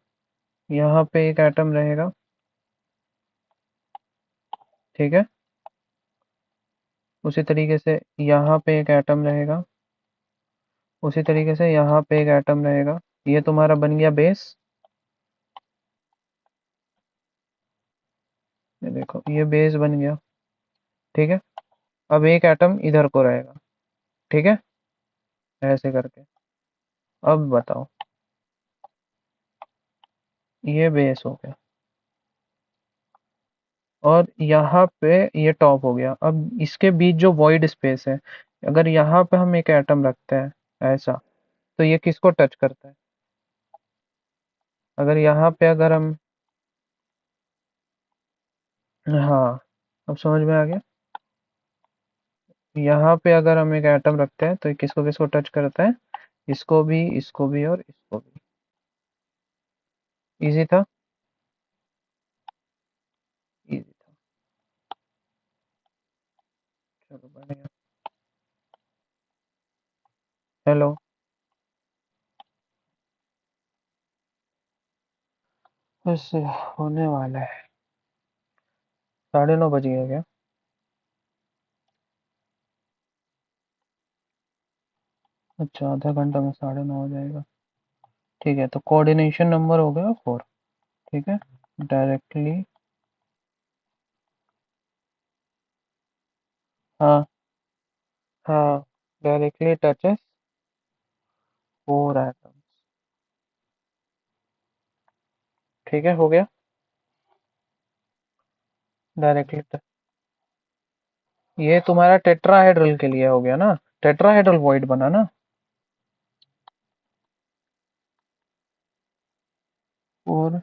[SPEAKER 1] यहाँ पे एक एटम रहेगा। ठीक है। उसी तरीके से यहाँ पे एक एटम रहेगा, उसी तरीके से यहाँ पे एक एटम रहेगा। ये तुम्हारा बन गया बेस। ये देखो, ये बेस बन गया। ठीक है। अब एक एटम इधर को रहेगा। ठीक है, ऐसे करके। अब बताओ, ये बेस हो गया, और यहाँ पे ये टॉप हो गया। अब इसके बीच जो वॉइड स्पेस है, अगर यहाँ पे हम एक एटम रखते हैं, ऐसा, तो ये किसको टच करता है? अगर यहाँ पे अगर हम, हाँ, अब समझ में आ गया। यहाँ पे अगर हम एक एटम रखते हैं तो ये किसको किसको टच करता है? इसको भी और इसको भी। इजी था। इजी था। चलो बढ़िया। हेलो। बस होने वाला है। 9:30 बज गया क्या? अच्छा, आधा घंटा में 9:30 हो जाएगा। ठीक है, तो कोऑर्डिनेशन नंबर हो गया 4। ठीक है। डायरेक्टली, हाँ, हाँ, डायरेक्टली टचेस 4 एटम्स। ठीक है, हो गया। डायरेक्टली, ये तुम्हारा टेट्राहेड्रल के लिए हो गया ना? टेट्राहेड्रल वॉइड बना ना? और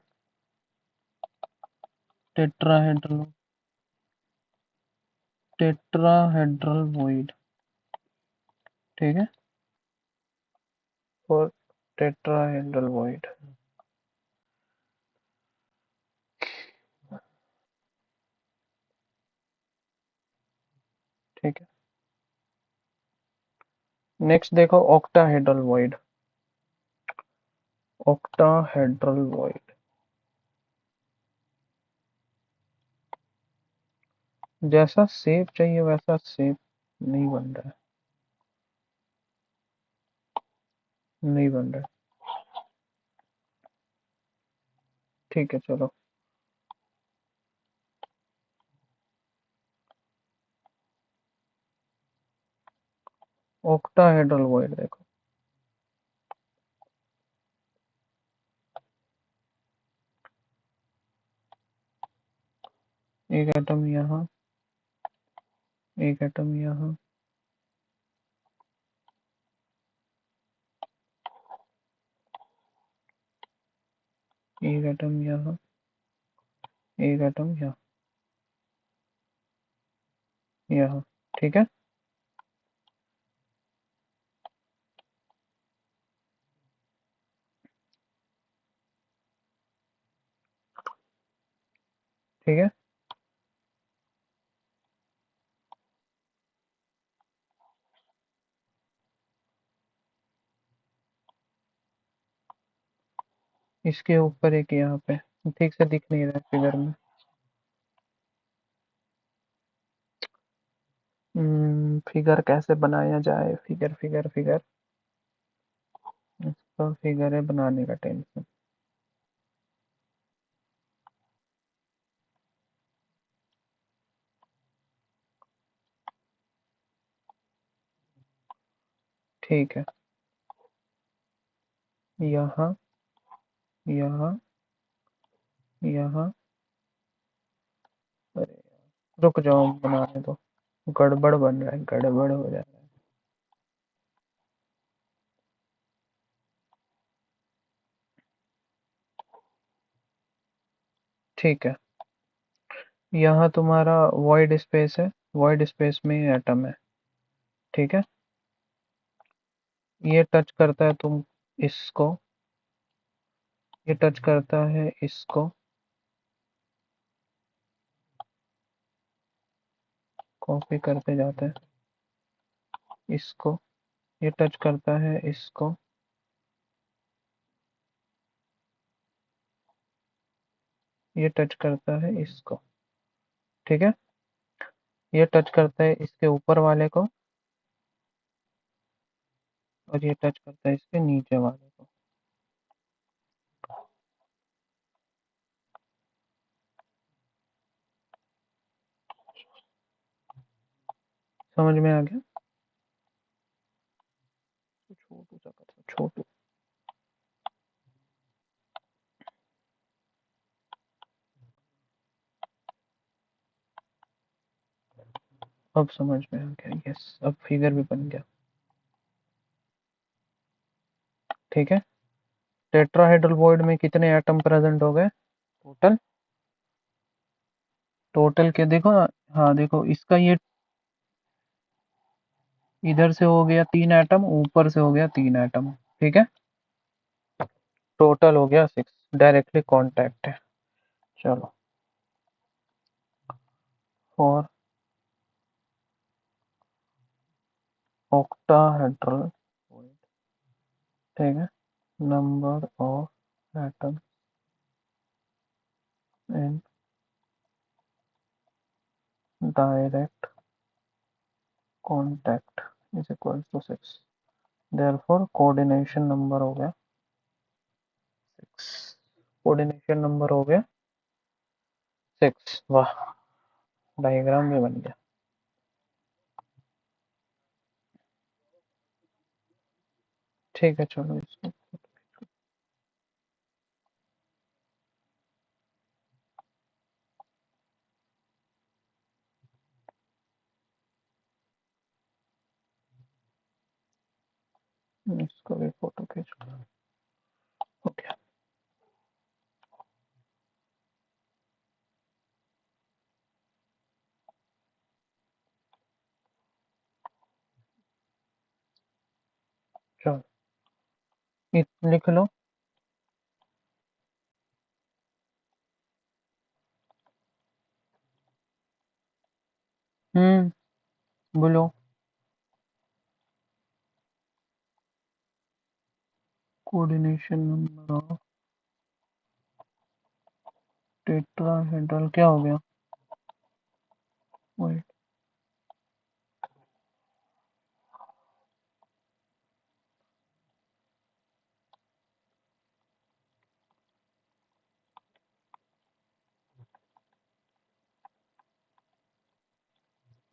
[SPEAKER 1] टेट्राहेड्रल, टेट्राहेड्रल वॉइड। ठीक है। और टेट्राहेड्रल वॉइड। ठीक है। नेक्स्ट देखो, ऑक्टाहेड्रल वॉइड। ऑक्टाहेड्रल वॉइड, जैसा शेप चाहिए वैसा शेप नहीं बन रहा है। नहीं बन रहा है। ठीक है, चलो। ऑक्टाहेड्रल वॉइड देखो। एक एटम यहाँ, एक एटम यहाँ, एक एटम यहाँ, एक एटम यहाँ, यहाँ। ठीक है। ठीक है। इसके ऊपर एक यहाँ पे, ठीक से दिख नहीं रहा है फिगर में। फिगर कैसे बनाया जाए? फिगर फिगर फिगर, इसका फिगर है बनाने का टेंशन। ठीक है। यहाँ, यहाँ, यहाँ। अरे यार, रुक जाओ, बनाने दो। गड़बड़ बन रहा है, गड़बड़ हो जा रहा है। ठीक है। यहाँ तुम्हारा वॉइड स्पेस है, वॉइड स्पेस में एटम है। ठीक है। ये टच करता है तुम इसको, ये टच करता है इसको, कॉपी करते जाते हैं इसको। ये टच करता है इसको, ये टच करता है इसको। ठीक है। ये टच करता है इसके ऊपर वाले को, और ये टच करता है इसके नीचे वाले को। समझ में आ गया? छोटू सा कर दो, छोटू। अब समझ में आ गया, यस, अब फिगर भी बन गया। ठीक है। टेट्राहेड्रल बॉन्ड में कितने एटम प्रेजेंट हो गए टोटल? टोटल के देखो ना, हाँ देखो इसका ये इधर से हो गया 3 एटम, ऊपर से हो गया 3 एटम, ठीक है। टोटल हो गया 6, डायरेक्टली कांटेक्ट है। चलो, फॉर ऑक्टाहेड्रल, ठीक है, number of atom in direct contact is equal to 6, therefore coordination number हो गया 6, कोऑर्डिनेशन नंबर हो गया 6। वाह, डायग्राम भी बन गया। ठीक है, चलो इसको भी फोटो खींच लो। हो गया। चलो, लिख लो। बोलो। कोऑर्डिनेशन नंबर ऑफ टेट्राहेड्रल क्या हो गया? वही,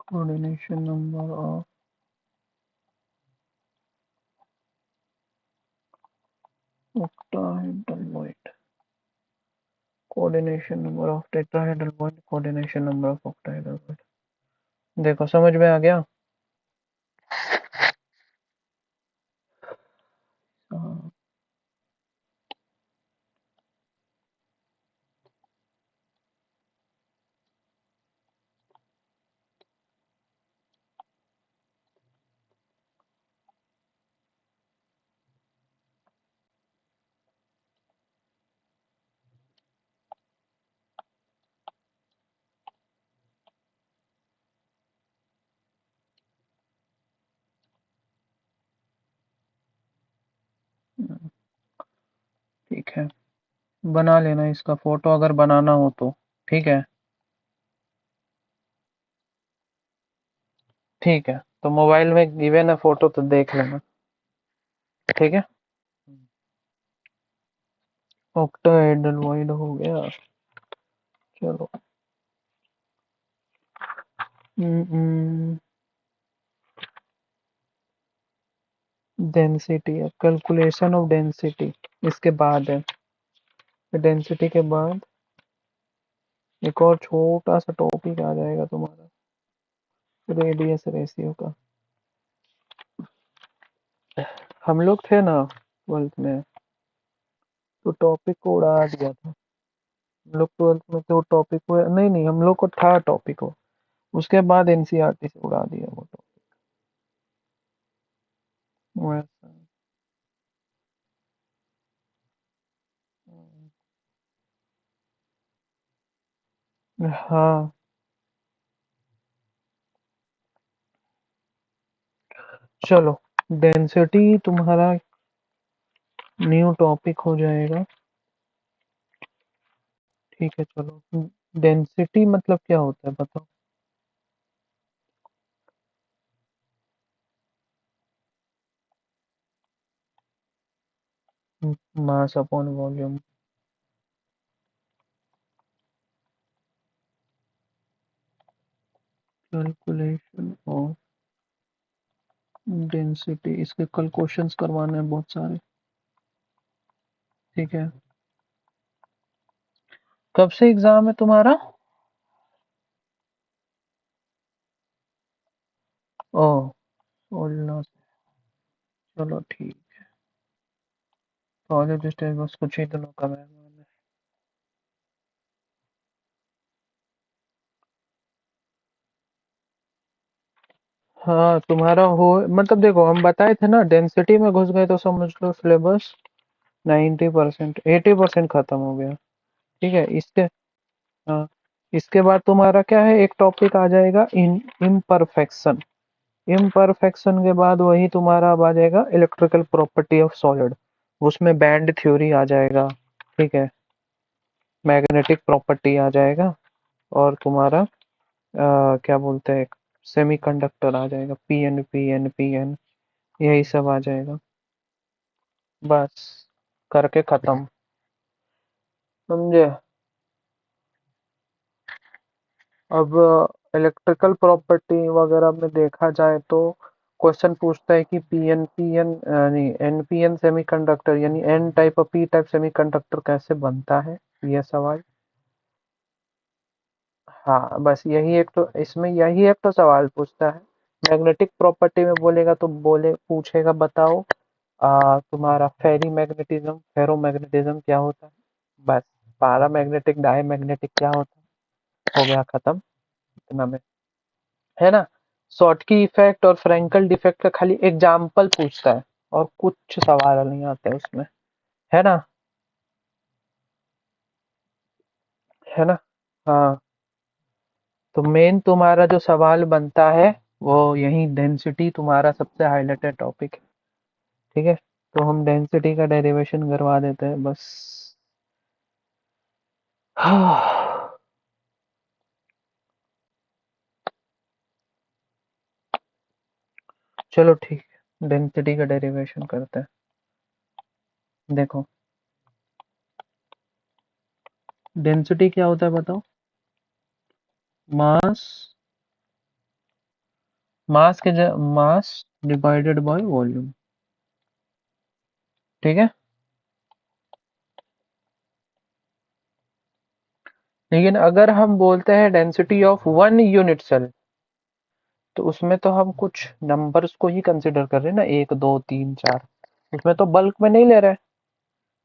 [SPEAKER 1] coordination number of octahedral bond, coordination number of tetrahedral bond, coordination number of octahedral bond. देखो समझ में आ गया? हाँ, ठीक है, बना लेना इसका फोटो अगर बनाना हो तो। ठीक है, ठीक है, तो मोबाइल में गिवन है फोटो तो देख लेना। ठीक है, ऑक्टाहेड्रल बॉन्ड हो गया। चलो, डेंसिटी है, कैलकुलेशन ऑफ डेंसिटी इसके बाद है। डेंसिटी के बाद एक और छोटा सा टॉपिक आ जाएगा तुम्हारा, रेडियस रेशियो का। हम लोग थे ना 12th में, तो टॉपिक को उड़ा दिया था। हम लोग 12th में थे, वो टॉपिक को नहीं नहीं, हम लोग को था टॉपिक को, उसके बाद एनसीईआरटी से उड़ा दिया वो टॉपिक वैसा। हाँ, चलो, डेंसिटी तुम्हारा न्यू टॉपिक हो जाएगा। ठीक है, चलो, डेंसिटी मतलब क्या होता है बताओ? Mass upon volume. Calculation of density, इसके कल क्वेश्चंस करवाने हैं बहुत सारे। ठीक है, कब से एग्जाम है तुम्हारा? ओ, 16 से। चलो ठीक। सॉलिड स्टेट बस कुछ ही दिनों का मेहमान है। हाँ तुम्हारा हो, मतलब देखो हम बताए थे ना, डेंसिटी में घुस गए तो समझ लो सिलेबस 90%, 80% खत्म हो गया। ठीक है इसके, हाँ इसके बाद तुम्हारा क्या है, एक टॉपिक आ जाएगा इन इम्परफेक्शन। इम्परफेक्शन के बाद वही तुम्हारा अब आ जाएगा इलेक्ट्रिकल प्रॉपर्टी ऑफ सॉलिड, उसमें बैंड थ्योरी आ जाएगा। ठीक है, मैग्नेटिक प्रॉपर्टी आ जाएगा, और तुम्हारा क्या बोलते हैं, सेमीकंडक्टर आ जाएगा, पी एन, यही सब आ जाएगा। बस करके खत्म, समझे। अब इलेक्ट्रिकल प्रॉपर्टी वगैरह में देखा जाए तो क्वेश्चन पूछता है कि पी एन नहीं NPN सेमीकंडक्टर यानी एन टाइप और पी टाइप सेमीकंडक्टर कैसे बनता है, ये सवाल। हाँ बस यही एक तो, इसमें यही एक तो सवाल पूछता है। मैग्नेटिक प्रॉपर्टी में बोलेगा तो बोले पूछेगा बताओ तुम्हारा फेरी मैग्नेटिज्म फेरोमैग्नेटिज्म क्या होता है, बस। पैरामैग्नेटिक डायमैग्नेटिक क्या होता है, हो गया खत्म, इतना में, है ना। शॉटकी इफेक्ट और फ्रैंकल डिफेक्ट का खाली एग्जाम्पल पूछता है, और कुछ सवाल नहीं आते उसमें, है ना, है ना। हाँ तो मेन तुम्हारा जो सवाल बनता है वो यही, डेंसिटी तुम्हारा सबसे हाईलाइटेड टॉपिक है। ठीक है, तो हम डेंसिटी का डेरिवेशन करवा देते हैं बस। हाँ, चलो ठीक है, डेंसिटी का डेरिवेशन करते हैं। देखो डेंसिटी क्या होता है बताओ, mass, mass divided by volume. ठीक है, लेकिन अगर हम बोलते हैं density of one unit cell, तो उसमें तो हम कुछ नंबर्स को ही कंसिडर कर रहे हैं ना, 1 2 3 4, उसमें तो बल्क में नहीं ले रहे हैं।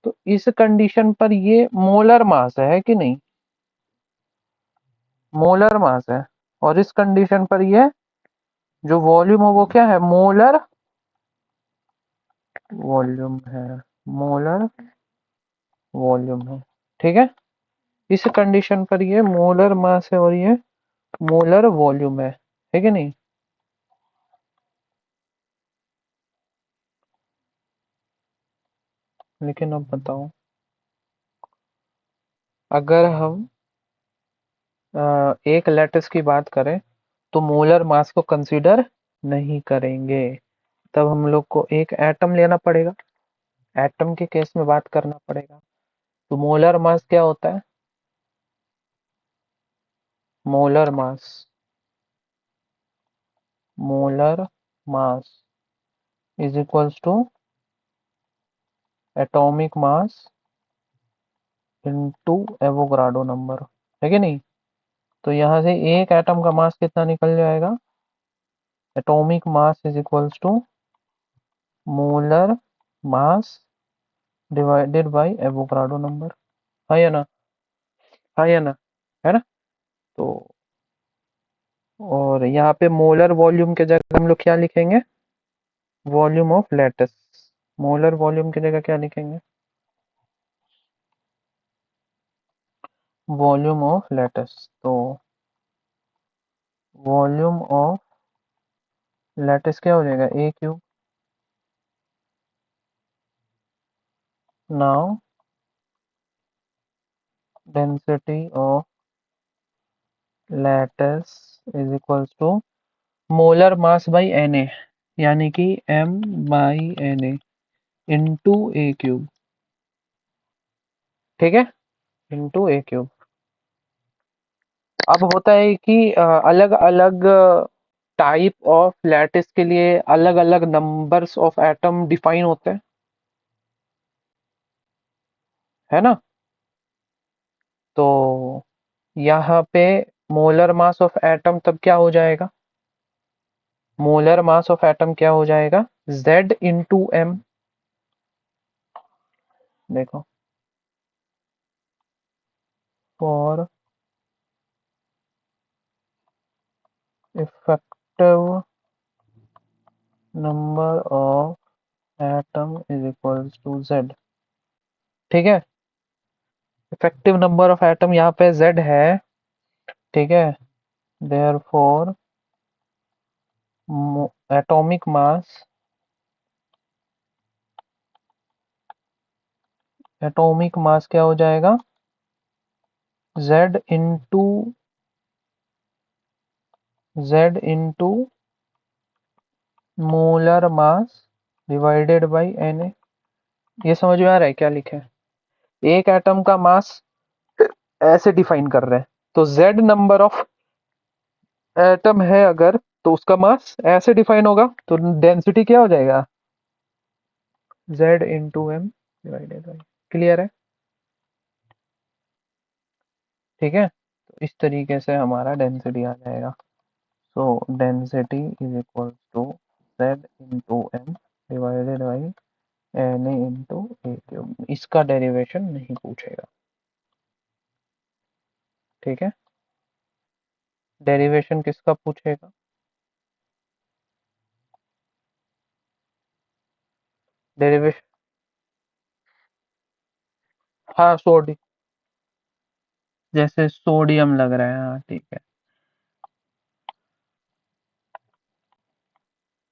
[SPEAKER 1] तो इस कंडीशन पर ये मोलर मास है कि नहीं, मोलर मास है। और इस कंडीशन पर ये जो वॉल्यूम है वो क्या है, मोलर वॉल्यूम है, मोलर वॉल्यूम है। ठीक है, इस कंडीशन पर ये मोलर मास है और ये मोलर वॉल्यूम है कि नहीं। लेकिन अब बताओ, अगर हम एक लैटिस की बात करें तो मोलर मास को कंसीडर नहीं करेंगे, तब हम लोग को एक एटम लेना पड़ेगा, एटम के केस में बात करना पड़ेगा। तो मोलर मास क्या होता है, molar mass, molar mass is equals to atomic mass into Avogadro number, है कि नहीं। तो यहाँ से एक एटम का मास कितना निकल जाएगा, atomic mass is equals to molar mass divided by Avogadro number, है या ना, है या ना, है ना। तो और यहाँ पे मोलर वॉल्यूम के जगह हम लोग क्या लिखेंगे, volume of lattice, molar volume की जगह क्या लिखेंगे, वॉल्यूम ऑफ लैटिस। तो वॉल्यूम ऑफ लैटिस क्या हो जाएगा, A³ now density of lattice is equals to molar mass by Na, यानी कि M/Na इंटू A³। ठीक है, इंटू A³। अब होता है कि अलग अलग टाइप ऑफ लैटिस के लिए अलग अलग नंबर्स ऑफ एटम डिफाइन होते हैं, है ना। तो यहाँ पे मोलर मास ऑफ एटम तब क्या हो जाएगा, मोलर मास ऑफ एटम क्या हो जाएगा, Z इंटू एम, देखो, for effective number of atom is equals to Z. ठीक है, इफेक्टिव नंबर ऑफ एटम यहाँ पे जेड है। ठीक है, therefore atomic mass, atomic mass क्या हो जाएगा, Z into molar mass divided by N A. ये समझ में आ रहा है क्या लिखे है? एक एटम का मास ऐसे डिफाइन कर रहे हैं, तो जेड नंबर ऑफ एटम है अगर, तो उसका मास ऐसे डिफाइन होगा, तो डेंसिटी क्या हो जाएगा, Z into M divided by. Clear है? ठीक है, तो इस तरीके से हमारा डेंसिटी आ जाएगा। So density is equal to Z into M divided by N A into a cube. इसका डेरिवेशन नहीं पूछेगा। ठीक है, डेरिवेशन किसका पूछेगा, डेरिवेशन, हाँ सोडी, जैसे सोडियम लग रहा है, हाँ ठीक है।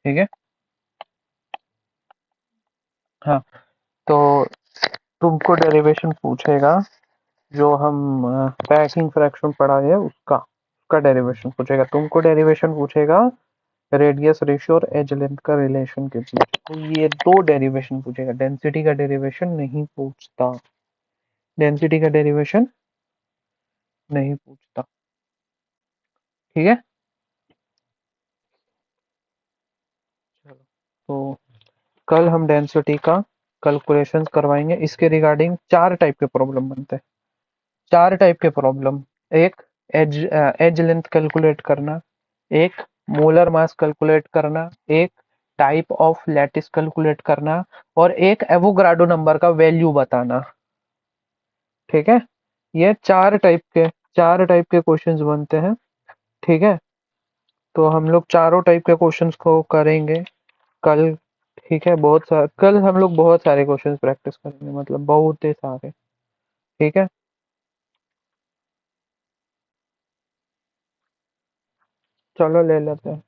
[SPEAKER 1] ठीक है, हाँ, तो तुमको डेरिवेशन पूछेगा, जो हम पैकिंग फ्रैक्शन पढ़ा है उसका डेरिवेशन पूछेगा। तुमको डेरिवेशन पूछेगा रेडियस रेशियो और एज लेंथ का रिलेशन के बीच, तो ये दो डेरिवेशन पूछेगा। डेंसिटी का डेरिवेशन नहीं पूछता, डेंसिटी का डेरिवेशन नहीं पूछता। ठीक है, चलो, तो कल हम डेंसिटी का कैलकुलेशन करवाएंगे। इसके रिगार्डिंग चार टाइप के प्रॉब्लम बनते हैं, चार टाइप के प्रॉब्लम। एक एज एज लेंथ कैलकुलेट करना, एक मोलर मास कैलकुलेट करना, एक टाइप ऑफ लैटिस कैलकुलेट करना, और एक एवोगाड्रो नंबर का वैल्यू बताना। ठीक है, ये चार टाइप के क्वेश्चंस बनते हैं। ठीक है, तो हम लोग चारों टाइप के क्वेश्चंस को करेंगे कल। ठीक है, कल हम लोग बहुत सारे क्वेश्चंस प्रैक्टिस करेंगे, मतलब बहुत ही सारे। ठीक है, चलो ले लेते हैं।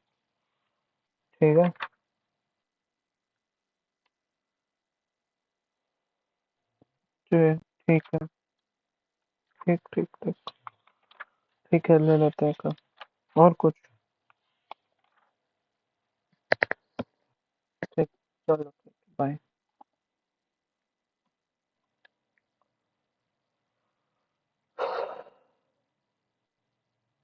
[SPEAKER 1] ठीक है, ठीक है, ठीक ठीक ठीक। ठीक है, ले लेते हैं कल। और कुछ? ठीक, चलो, बाय।